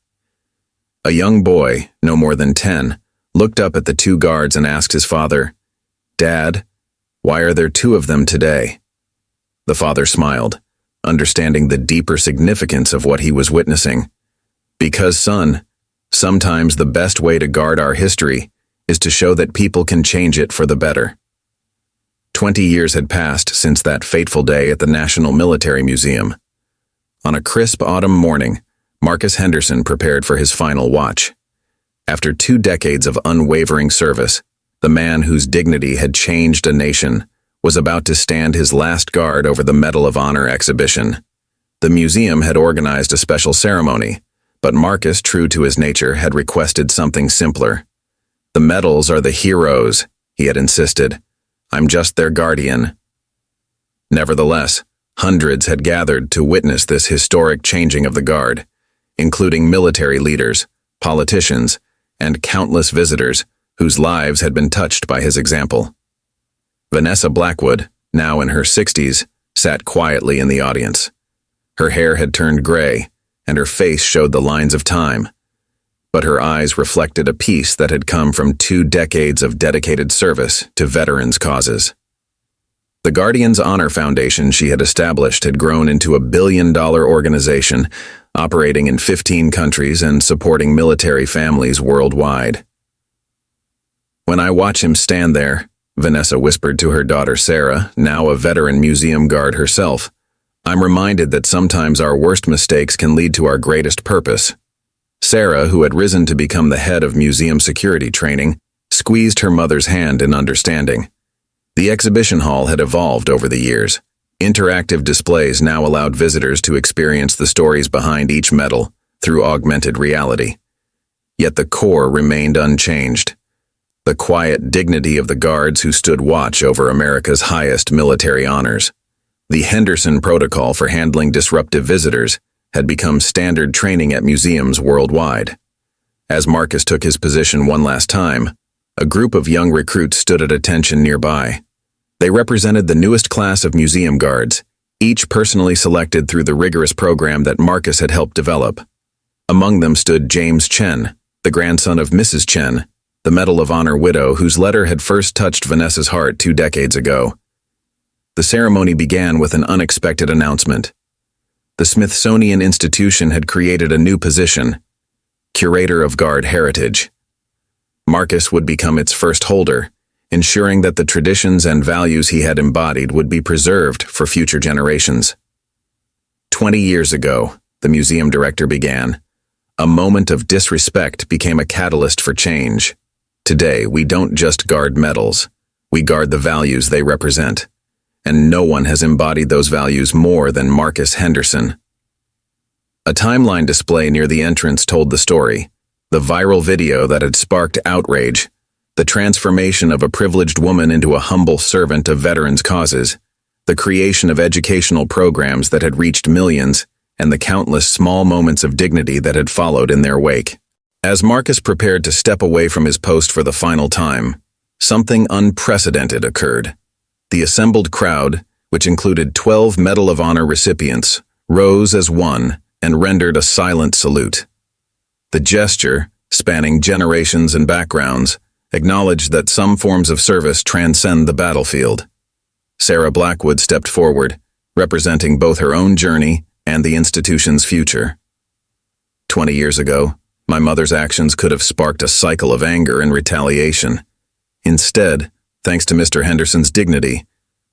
A young boy, no more than 10, looked up at the two guards and asked his father, Dad, why are there two of them today? The father smiled, understanding the deeper significance of what he was witnessing. Because, son, sometimes the best way to guard our history is to show that people can change it for the better. 20 years had passed since that fateful day at the National Military Museum. On a crisp autumn morning, Marcus Henderson prepared for his final watch. After 2 decades of unwavering service, the man whose dignity had changed a nation was about to stand his last guard over the Medal of Honor exhibition. The museum had organized a special ceremony, but Marcus, true to his nature, had requested something simpler. The medals are the heroes, he had insisted. I'm just their guardian. Nevertheless, hundreds had gathered to witness this historic changing of the guard, including military leaders, politicians, and countless visitors whose lives had been touched by his example. Vanessa Blackwood, now in her 60s, sat quietly in the audience. Her hair had turned gray, and her face showed the lines of time, but her eyes reflected a peace that had come from 2 decades of dedicated service to veterans' causes. The Guardian's Honor Foundation she had established had grown into a billion-dollar organization, operating in 15 countries and supporting military families worldwide. "When I watch him stand there," Vanessa whispered to her daughter Sarah, now a veteran museum guard herself, "I'm reminded that sometimes our worst mistakes can lead to our greatest purpose." Sarah, who had risen to become the head of museum security training, squeezed her mother's hand in understanding. The exhibition hall had evolved over the years. Interactive displays now allowed visitors to experience the stories behind each medal through augmented reality. Yet the core remained unchanged. The quiet dignity of the guards who stood watch over America's highest military honors. The Henderson Protocol for handling disruptive visitors had become standard training at museums worldwide. As Marcus took his position one last time, a group of young recruits stood at attention nearby. They represented the newest class of museum guards, each personally selected through the rigorous program that Marcus had helped develop. Among them stood James Chen, the grandson of Mrs. Chen, the Medal of Honor widow whose letter had first touched Vanessa's heart 2 decades ago. The ceremony began with an unexpected announcement. The Smithsonian Institution had created a new position, Curator of Guard Heritage. Marcus would become its first holder, ensuring that the traditions and values he had embodied would be preserved for future generations. 20 years ago, the museum director began, a moment of disrespect became a catalyst for change. Today, we don't just guard medals, we guard the values they represent. And no one has embodied those values more than Marcus Henderson. A timeline display near the entrance told the story, the viral video that had sparked outrage, the transformation of a privileged woman into a humble servant of veterans' causes, the creation of educational programs that had reached millions, and the countless small moments of dignity that had followed in their wake. As Marcus prepared to step away from his post for the final time, something unprecedented occurred. The assembled crowd, which included 12 Medal of Honor recipients, rose as one and rendered a silent salute. The gesture, spanning generations and backgrounds, acknowledged that some forms of service transcend the battlefield. Sarah Blackwood stepped forward, representing both her own journey and the institution's future. 20 years ago, my mother's actions could have sparked a cycle of anger and retaliation. Instead, thanks to Mr. Henderson's dignity,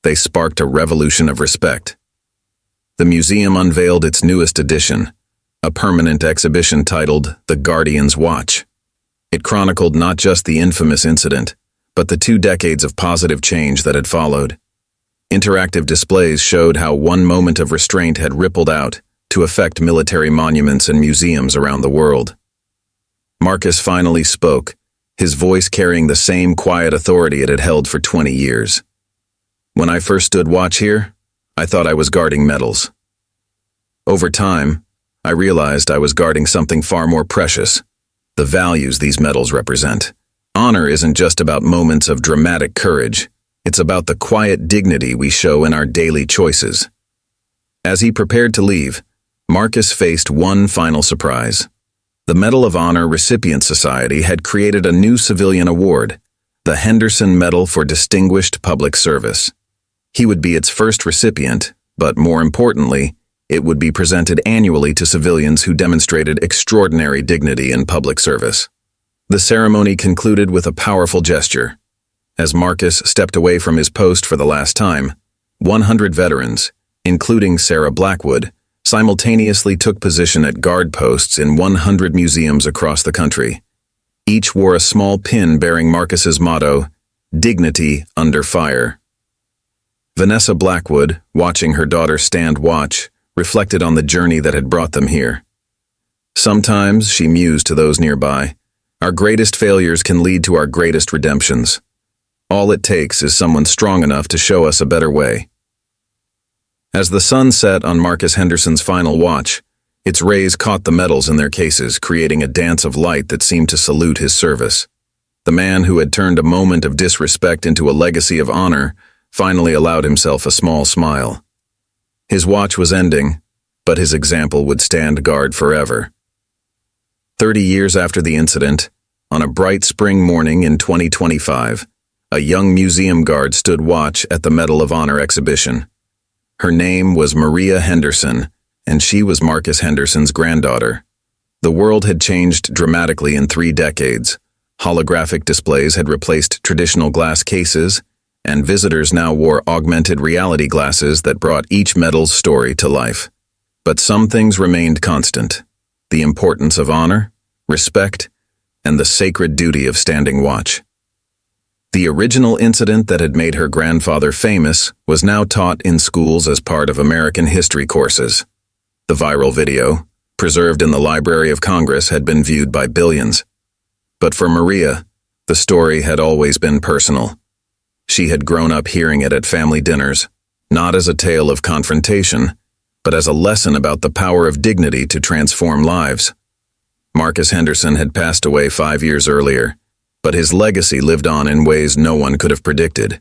they sparked a revolution of respect. The museum unveiled its newest edition, a permanent exhibition titled The Guardian's Watch. It chronicled not just the infamous incident, but the 2 decades of positive change that had followed. Interactive displays showed how one moment of restraint had rippled out to affect military monuments and museums around the world. Marcus finally spoke, his voice carrying the same quiet authority it had held for 20 years. "When I first stood watch here, I thought I was guarding medals. Over time, I realized I was guarding something far more precious, the values these medals represent. Honor isn't just about moments of dramatic courage, it's about the quiet dignity we show in our daily choices." As he prepared to leave, Marcus faced one final surprise. The Medal of Honor Recipient Society had created a new civilian award, the Henderson Medal for Distinguished Public Service. He would be its first recipient, but more importantly, it would be presented annually to civilians who demonstrated extraordinary dignity in public service. The ceremony concluded with a powerful gesture. As Marcus stepped away from his post for the last time, 100 veterans, including Sarah Blackwood, simultaneously took position at guard posts in 100 museums across the country. Each wore a small pin bearing Marcus's motto, "Dignity under fire." Vanessa Blackwood, watching her daughter stand watch, reflected on the journey that had brought them here. Sometimes, she mused to those nearby, our greatest failures can lead to our greatest redemptions. All it takes is someone strong enough to show us a better way. As the sun set on Marcus Henderson's final watch, its rays caught the medals in their cases, creating a dance of light that seemed to salute his service. The man who had turned a moment of disrespect into a legacy of honor finally allowed himself a small smile. His watch was ending, but his example would stand guard forever. 30 years after the incident, on a bright spring morning in 2025, a young museum guard stood watch at the Medal of Honor exhibition. Her name was Maria Henderson, and she was Marcus Henderson's granddaughter. The world had changed dramatically in 3 decades. Holographic displays had replaced traditional glass cases, and visitors now wore augmented reality glasses that brought each medal's story to life. But some things remained constant: the importance of honor, respect, and the sacred duty of standing watch. The original incident that had made her grandfather famous was now taught in schools as part of American history courses. The viral video, preserved in the Library of Congress, had been viewed by billions. But for Maria, the story had always been personal. She had grown up hearing it at family dinners, not as a tale of confrontation, but as a lesson about the power of dignity to transform lives. Marcus Henderson had passed away 5 years earlier, but his legacy lived on in ways no one could have predicted.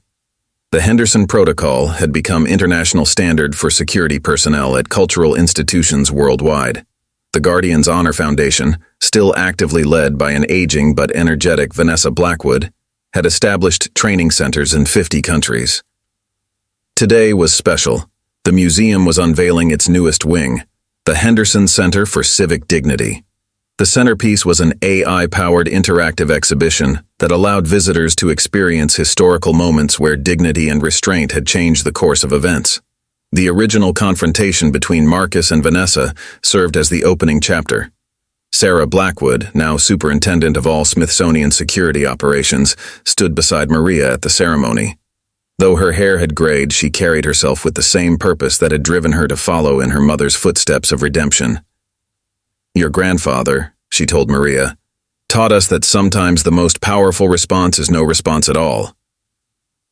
The Henderson Protocol had become international standard for security personnel at cultural institutions worldwide. The Guardian's Honor Foundation, still actively led by an aging but energetic Vanessa Blackwood, had established training centers in 50 countries. Today was special. The museum was unveiling its newest wing, the Henderson Center for Civic Dignity. The centerpiece was an AI-powered interactive exhibition that allowed visitors to experience historical moments where dignity and restraint had changed the course of events. The original confrontation between Marcus and Vanessa served as the opening chapter. Sarah Blackwood, now superintendent of all Smithsonian security operations, stood beside Maria at the ceremony. Though her hair had grayed, she carried herself with the same purpose that had driven her to follow in her mother's footsteps of redemption. "Your grandfather," she told Maria, "taught us that sometimes the most powerful response is no response at all."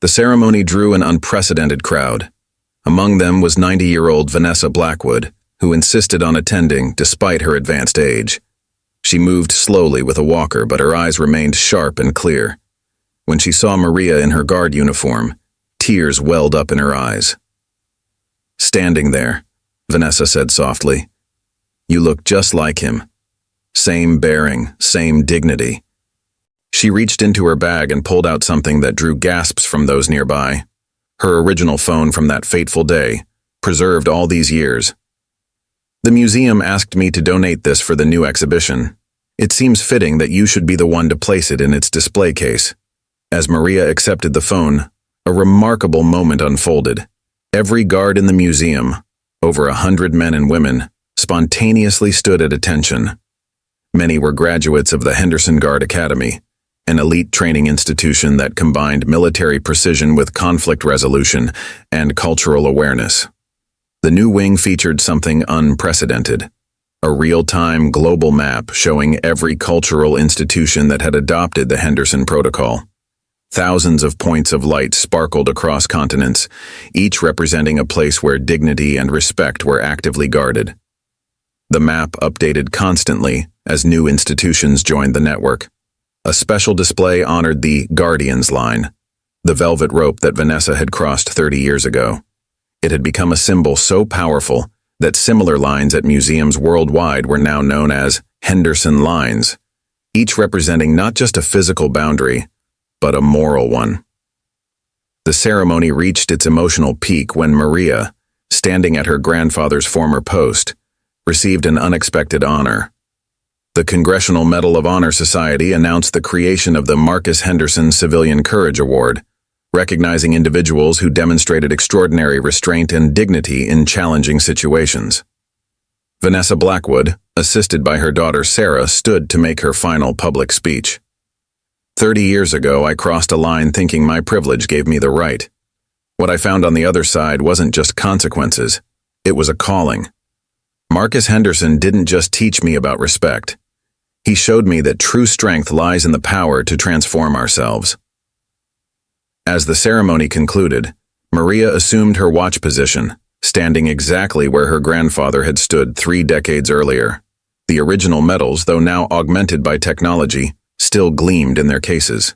The ceremony drew an unprecedented crowd. Among them was 90-year-old Vanessa Blackwood, who insisted on attending despite her advanced age. She moved slowly with a walker, but her eyes remained sharp and clear. When she saw Maria in her guard uniform, tears welled up in her eyes. "Standing there," Vanessa said softly, "you look just like him. Same bearing, same dignity." She reached into her bag and pulled out something that drew gasps from those nearby. Her original phone from that fateful day, preserved all these years. "The museum asked me to donate this for the new exhibition. It seems fitting that you should be the one to place it in its display case." As Maria accepted the phone, a remarkable moment unfolded. Every guard in the museum, over 100 men and women, spontaneously stood at attention. Many were graduates of the Henderson Guard Academy, an elite training institution that combined military precision with conflict resolution and cultural awareness. The new wing featured something unprecedented: a real-time global map showing every cultural institution that had adopted the Henderson Protocol. Thousands of points of light sparkled across continents, each representing a place where dignity and respect were actively guarded. The map updated constantly as new institutions joined the network. A special display honored the Guardian's line, the velvet rope that Vanessa had crossed 30 years ago. It had become a symbol so powerful that similar lines at museums worldwide were now known as Henderson lines, each representing not just a physical boundary, but a moral one. The ceremony reached its emotional peak when Maria, standing at her grandfather's former post, received an unexpected honor. The Congressional Medal of Honor Society announced the creation of the Marcus Henderson Civilian Courage Award, recognizing individuals who demonstrated extraordinary restraint and dignity in challenging situations. Vanessa Blackwood, assisted by her daughter Sarah, stood to make her final public speech. 30 years ago, I crossed a line thinking my privilege gave me the right. What I found on the other side wasn't just consequences, it was a calling. Marcus Henderson didn't just teach me about respect. He showed me that true strength lies in the power to transform ourselves. As the ceremony concluded, Maria assumed her watch position, standing exactly where her grandfather had stood 3 decades earlier. The original medals, though now augmented by technology, still gleamed in their cases.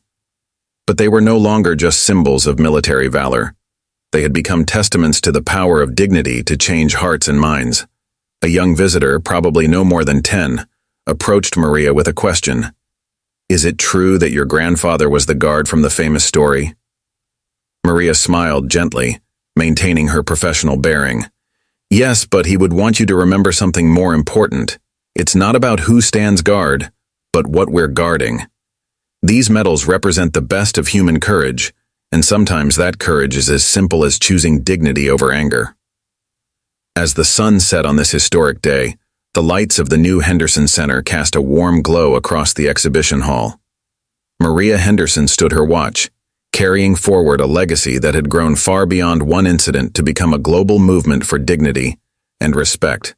But they were no longer just symbols of military valor. They had become testaments to the power of dignity to change hearts and minds. A young visitor, probably no more than 10, approached Maria with a question. Is it true that your grandfather was the guard from the famous story? Maria smiled gently, maintaining her professional bearing. Yes, but he would want you to remember something more important. It's not about who stands guard, but what we're guarding. These medals represent the best of human courage, and sometimes that courage is as simple as choosing dignity over anger. As the sun set on this historic day, the lights of the new Henderson Center cast a warm glow across the exhibition hall. Maria Henderson stood her watch, carrying forward a legacy that had grown far beyond one incident to become a global movement for dignity and respect.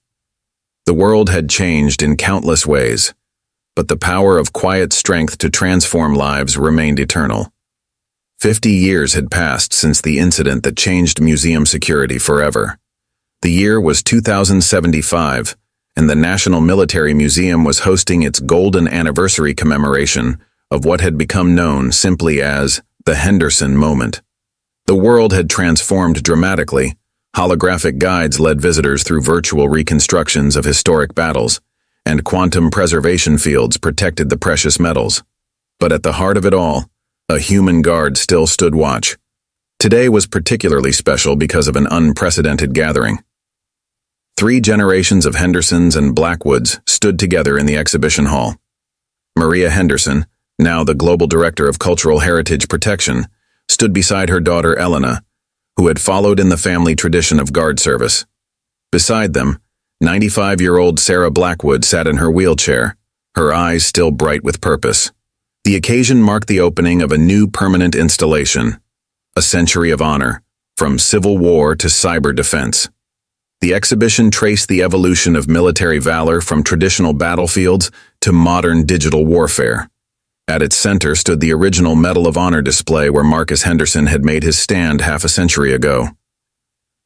The world had changed in countless ways, but the power of quiet strength to transform lives remained eternal. 50 years had passed since the incident that changed museum security forever. The year was 2075, and the National Military Museum was hosting its golden anniversary commemoration of what had become known simply as the Henderson moment. The world had transformed dramatically. Holographic guides led visitors through virtual reconstructions of historic battles, and quantum preservation fields protected the precious metals. But at the heart of it all, a human guard still stood watch. Today was particularly special because of an unprecedented gathering. 3 generations of Hendersons and Blackwoods stood together in the exhibition hall. Maria Henderson, now the Global Director of Cultural Heritage Protection, stood beside her daughter Elena, who had followed in the family tradition of guard service. Beside them, 95-year-old Sarah Blackwood sat in her wheelchair, her eyes still bright with purpose. The occasion marked the opening of a new permanent installation, a century of honor, from Civil War to cyber defense. The exhibition traced the evolution of military valor from traditional battlefields to modern digital warfare. At its center stood the original Medal of Honor display where Marcus Henderson had made his stand half a century ago.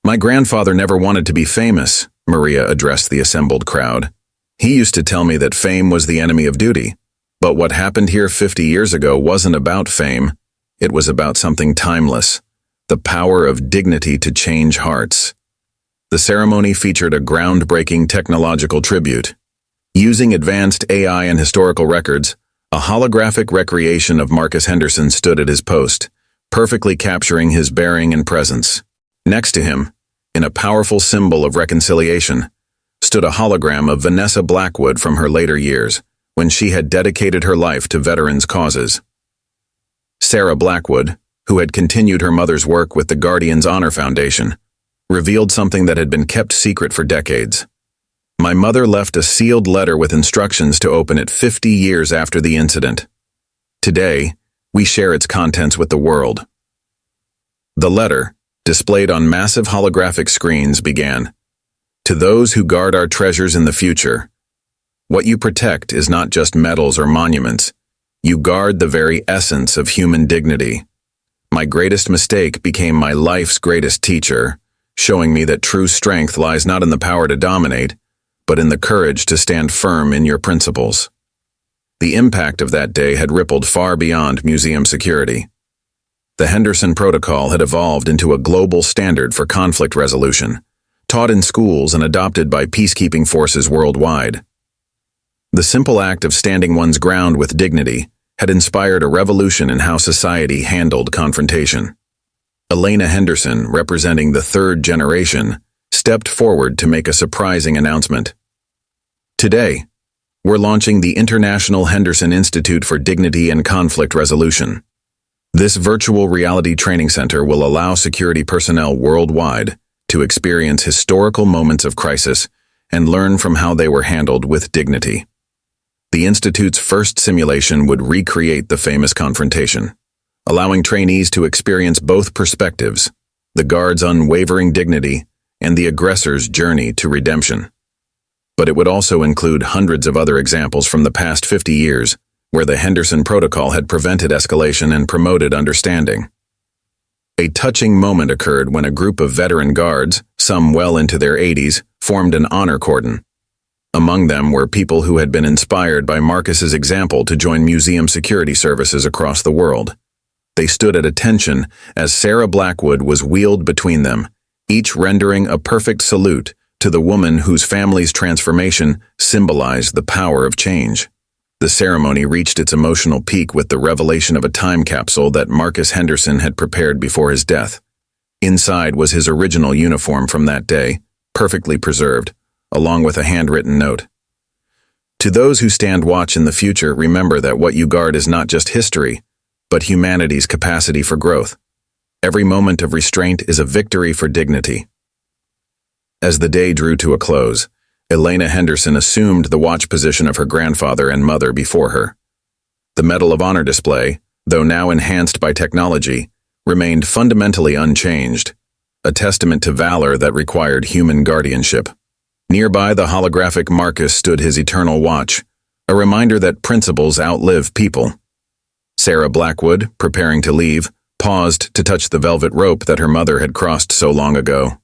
My grandfather never wanted to be famous, Maria addressed the assembled crowd. He used to tell me that fame was the enemy of duty. But what happened here 50 years ago wasn't about fame. It was about something timeless, the power of dignity to change hearts. The ceremony featured a groundbreaking technological tribute. Using advanced AI and historical records, a holographic recreation of Marcus Henderson stood at his post, perfectly capturing his bearing and presence. Next to him, in a powerful symbol of reconciliation, stood a hologram of Vanessa Blackwood from her later years, when she had dedicated her life to veterans' causes. Sarah Blackwood, who had continued her mother's work with the Guardians Honor Foundation, revealed something that had been kept secret for decades. My mother left a sealed letter with instructions to open it 50 years after the incident. Today, we share its contents with the world. The letter, displayed on massive holographic screens, began, "To those who guard our treasures in the future, what you protect is not just medals or monuments. You guard the very essence of human dignity. My greatest mistake became my life's greatest teacher, showing me that true strength lies not in the power to dominate, but in the courage to stand firm in your principles." The impact of that day had rippled far beyond museum security. The Henderson Protocol had evolved into a global standard for conflict resolution, taught in schools and adopted by peacekeeping forces worldwide. The simple act of standing one's ground with dignity had inspired a revolution in how society handled confrontation. Elena Henderson, representing the 3rd generation, stepped forward to make a surprising announcement. Today, we're launching the International Henderson Institute for Dignity and Conflict Resolution. This virtual reality training center will allow security personnel worldwide to experience historical moments of crisis and learn from how they were handled with dignity. The Institute's first simulation would recreate the famous confrontation, allowing trainees to experience both perspectives, the guard's unwavering dignity and the aggressor's journey to redemption. But it would also include hundreds of other examples from the past 50 years where the Henderson Protocol had prevented escalation and promoted understanding. A touching moment occurred when a group of veteran guards, some well into their 80s, formed an honor cordon. Among them were people who had been inspired by Marcus's example to join museum security services across the world. They stood at attention as Sarah Blackwood was wheeled between them, each rendering a perfect salute to the woman whose family's transformation symbolized the power of change. The ceremony reached its emotional peak with the revelation of a time capsule that Marcus Henderson had prepared before his death. Inside was his original uniform from that day, perfectly preserved, along with a handwritten note. To those who stand watch in the future, remember that what you guard is not just history, but humanity's capacity for growth. Every moment of restraint is a victory for dignity. As the day drew to a close, Elena Henderson assumed the watch position of her grandfather and mother before her. The Medal of Honor display, though now enhanced by technology, remained fundamentally unchanged, a testament to valor that required human guardianship. Nearby, the holographic Marcus stood his eternal watch, a reminder that principles outlive people. Sarah Blackwood, preparing to leave, paused to touch the velvet rope that her mother had crossed so long ago.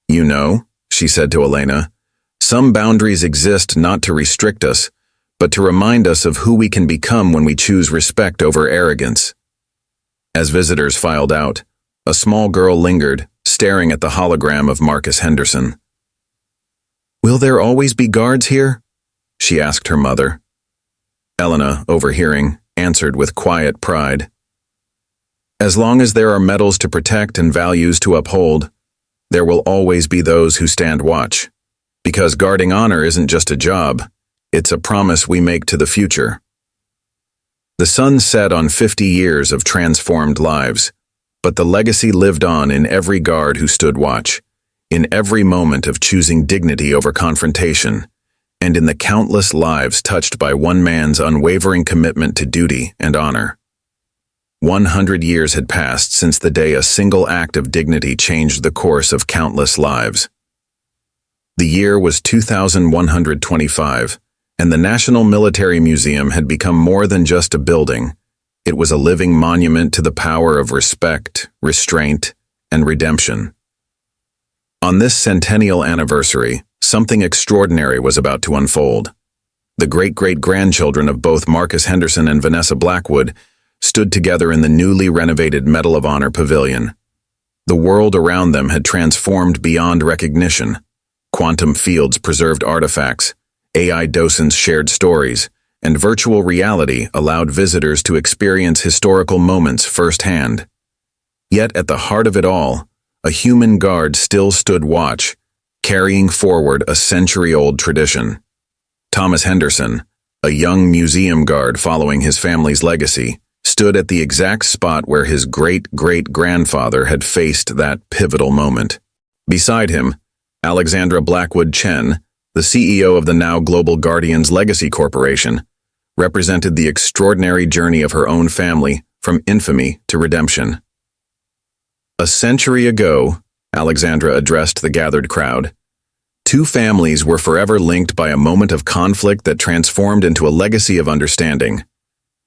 "You know," she said to Elena, "some boundaries exist not to restrict us, but to remind us of who we can become when we choose respect over arrogance." As visitors filed out, a small girl lingered, staring at the hologram of Marcus Henderson. "Will there always be guards here?" she asked her mother. Elena, overhearing, answered with quiet pride. "As long as there are medals to protect and values to uphold, there will always be those who stand watch. Because guarding honor isn't just a job, it's a promise we make to the future." The sun set on 50 years of transformed lives, but the legacy lived on in every guard who stood watch, in every moment of choosing dignity over confrontation, and in the countless lives touched by one man's unwavering commitment to duty and honor. 100 years had passed since the day a single act of dignity changed the course of countless lives. The year was 2125, and the National Military Museum had become more than just a building. It was a living monument to the power of respect, restraint, and redemption. On this centennial anniversary, something extraordinary was about to unfold. The great-great-grandchildren of both Marcus Henderson and Vanessa Blackwood stood together in the newly renovated Medal of Honor Pavilion. The world around them had transformed beyond recognition. Quantum fields preserved artifacts, AI docents shared stories, and virtual reality allowed visitors to experience historical moments firsthand. Yet at the heart of it all, a human guard still stood watch, carrying forward a century-old tradition. Thomas Henderson, a young museum guard following his family's legacy, stood at the exact spot where his great-great-grandfather had faced that pivotal moment. Beside him, Alexandra Blackwood Chen, the CEO of the now Global Guardians Legacy Corporation, represented the extraordinary journey of her own family from infamy to redemption. "A century ago," Alexandra addressed the gathered crowd, "two families were forever linked by a moment of conflict that transformed into a legacy of understanding.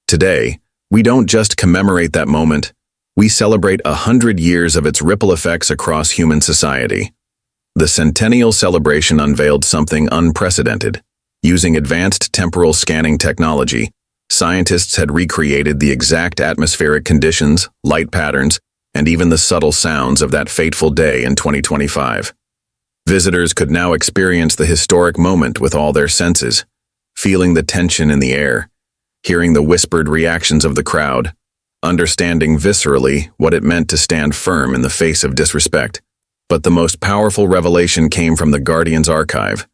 Today, we don't just commemorate that moment, we celebrate 100 years of its ripple effects across human society." The centennial celebration unveiled something unprecedented. Using advanced temporal scanning technology, scientists had recreated the exact atmospheric conditions, light patterns, and even the subtle sounds of that fateful day in 2025. Visitors could now experience the historic moment with all their senses, feeling the tension in the air, hearing the whispered reactions of the crowd, understanding viscerally what it meant to stand firm in the face of disrespect. But the most powerful revelation came from the Guardian's archive,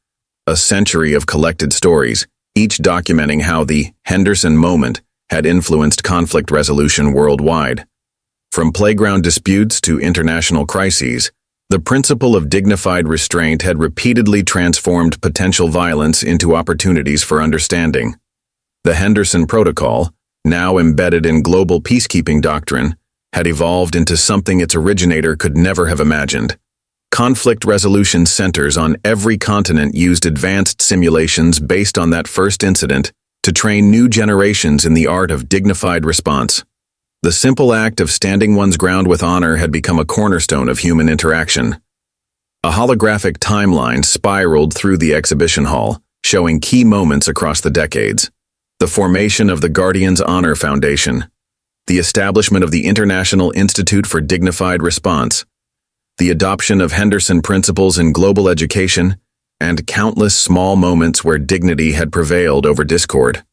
a century of collected stories, each documenting how the Henderson moment had influenced conflict resolution worldwide. From playground disputes to international crises, the principle of dignified restraint had repeatedly transformed potential violence into opportunities for understanding. The Henderson Protocol, now embedded in global peacekeeping doctrine, had evolved into something its originator could never have imagined. Conflict resolution centers on every continent used advanced simulations based on that first incident to train new generations in the art of dignified response. The simple act of standing one's ground with honor had become a cornerstone of human interaction. A holographic timeline spiraled through the exhibition hall, showing key moments across the decades. The formation of the Guardians Honor Foundation, the establishment of the International Institute for Dignified Response, the adoption of Henderson principles in global education, and countless small moments where dignity had prevailed over discord.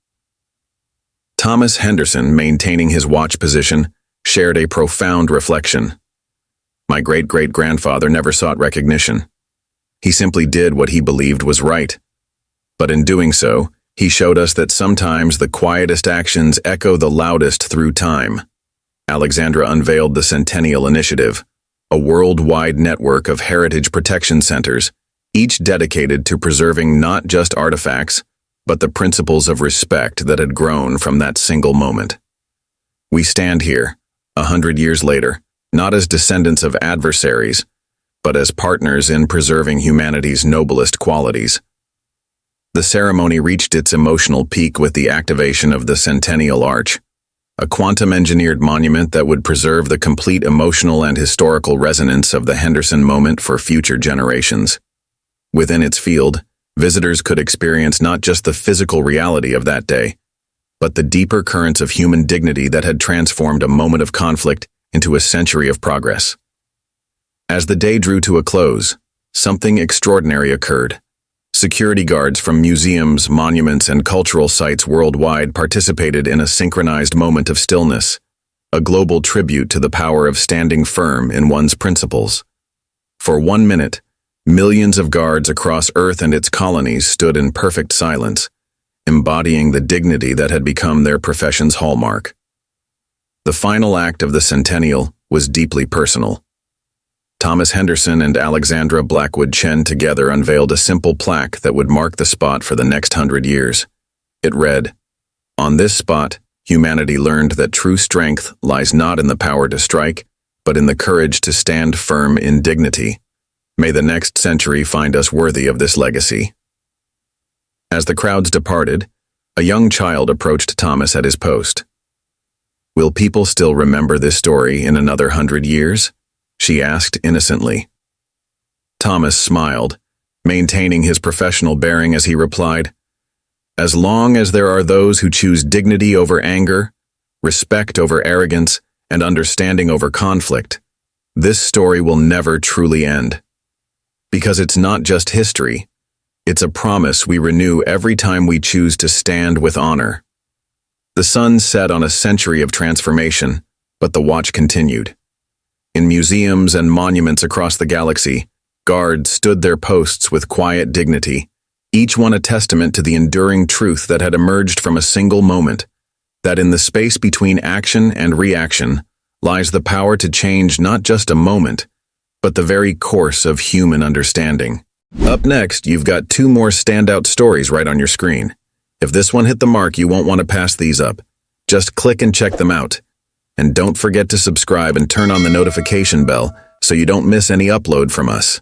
Thomas Henderson, maintaining his watch position, shared a profound reflection. My great-great-grandfather never sought recognition. He simply did what he believed was right. But in doing so, he showed us that sometimes the quietest actions echo the loudest through time. Alexandra unveiled the Centennial Initiative, a worldwide network of heritage protection centers, each dedicated to preserving not just artifacts, but the principles of respect that had grown from that single moment. We stand here, 100 years later, not as descendants of adversaries, but as partners in preserving humanity's noblest qualities. The ceremony reached its emotional peak with the activation of the Centennial Arch, a quantum-engineered monument that would preserve the complete emotional and historical resonance of the Henderson moment for future generations. Within its field, visitors could experience not just the physical reality of that day, but the deeper currents of human dignity that had transformed a moment of conflict into a century of progress. As the day drew to a close, something extraordinary occurred. Security guards from museums, monuments, and cultural sites worldwide participated in a synchronized moment of stillness, a global tribute to the power of standing firm in one's principles. For 1 minute, millions of guards across Earth and its colonies stood in perfect silence, embodying the dignity that had become their profession's hallmark. The final act of the Centennial was deeply personal. Thomas Henderson and Alexandra Blackwood Chen together unveiled a simple plaque that would mark the spot for the next 100 years. It read, "On this spot, humanity learned that true strength lies not in the power to strike, but in the courage to stand firm in dignity. May the next century find us worthy of this legacy." As the crowds departed, a young child approached Thomas at his post. "Will people still remember this story in another 100 years?" she asked innocently. Thomas smiled, maintaining his professional bearing as he replied, "As long as there are those who choose dignity over anger, respect over arrogance, and understanding over conflict, this story will never truly end. Because it's not just history, it's a promise we renew every time we choose to stand with honor." The sun set on a century of transformation, but the watch continued. In museums and monuments across the galaxy, guards stood their posts with quiet dignity, each one a testament to the enduring truth that had emerged from a single moment, that in the space between action and reaction lies the power to change not just a moment, but the very course of human understanding. Up next, you've got 2 more standout stories right on your screen. If this one hit the mark, you won't want to pass these up. Just click and check them out. And don't forget to subscribe and turn on the notification bell so you don't miss any upload from us.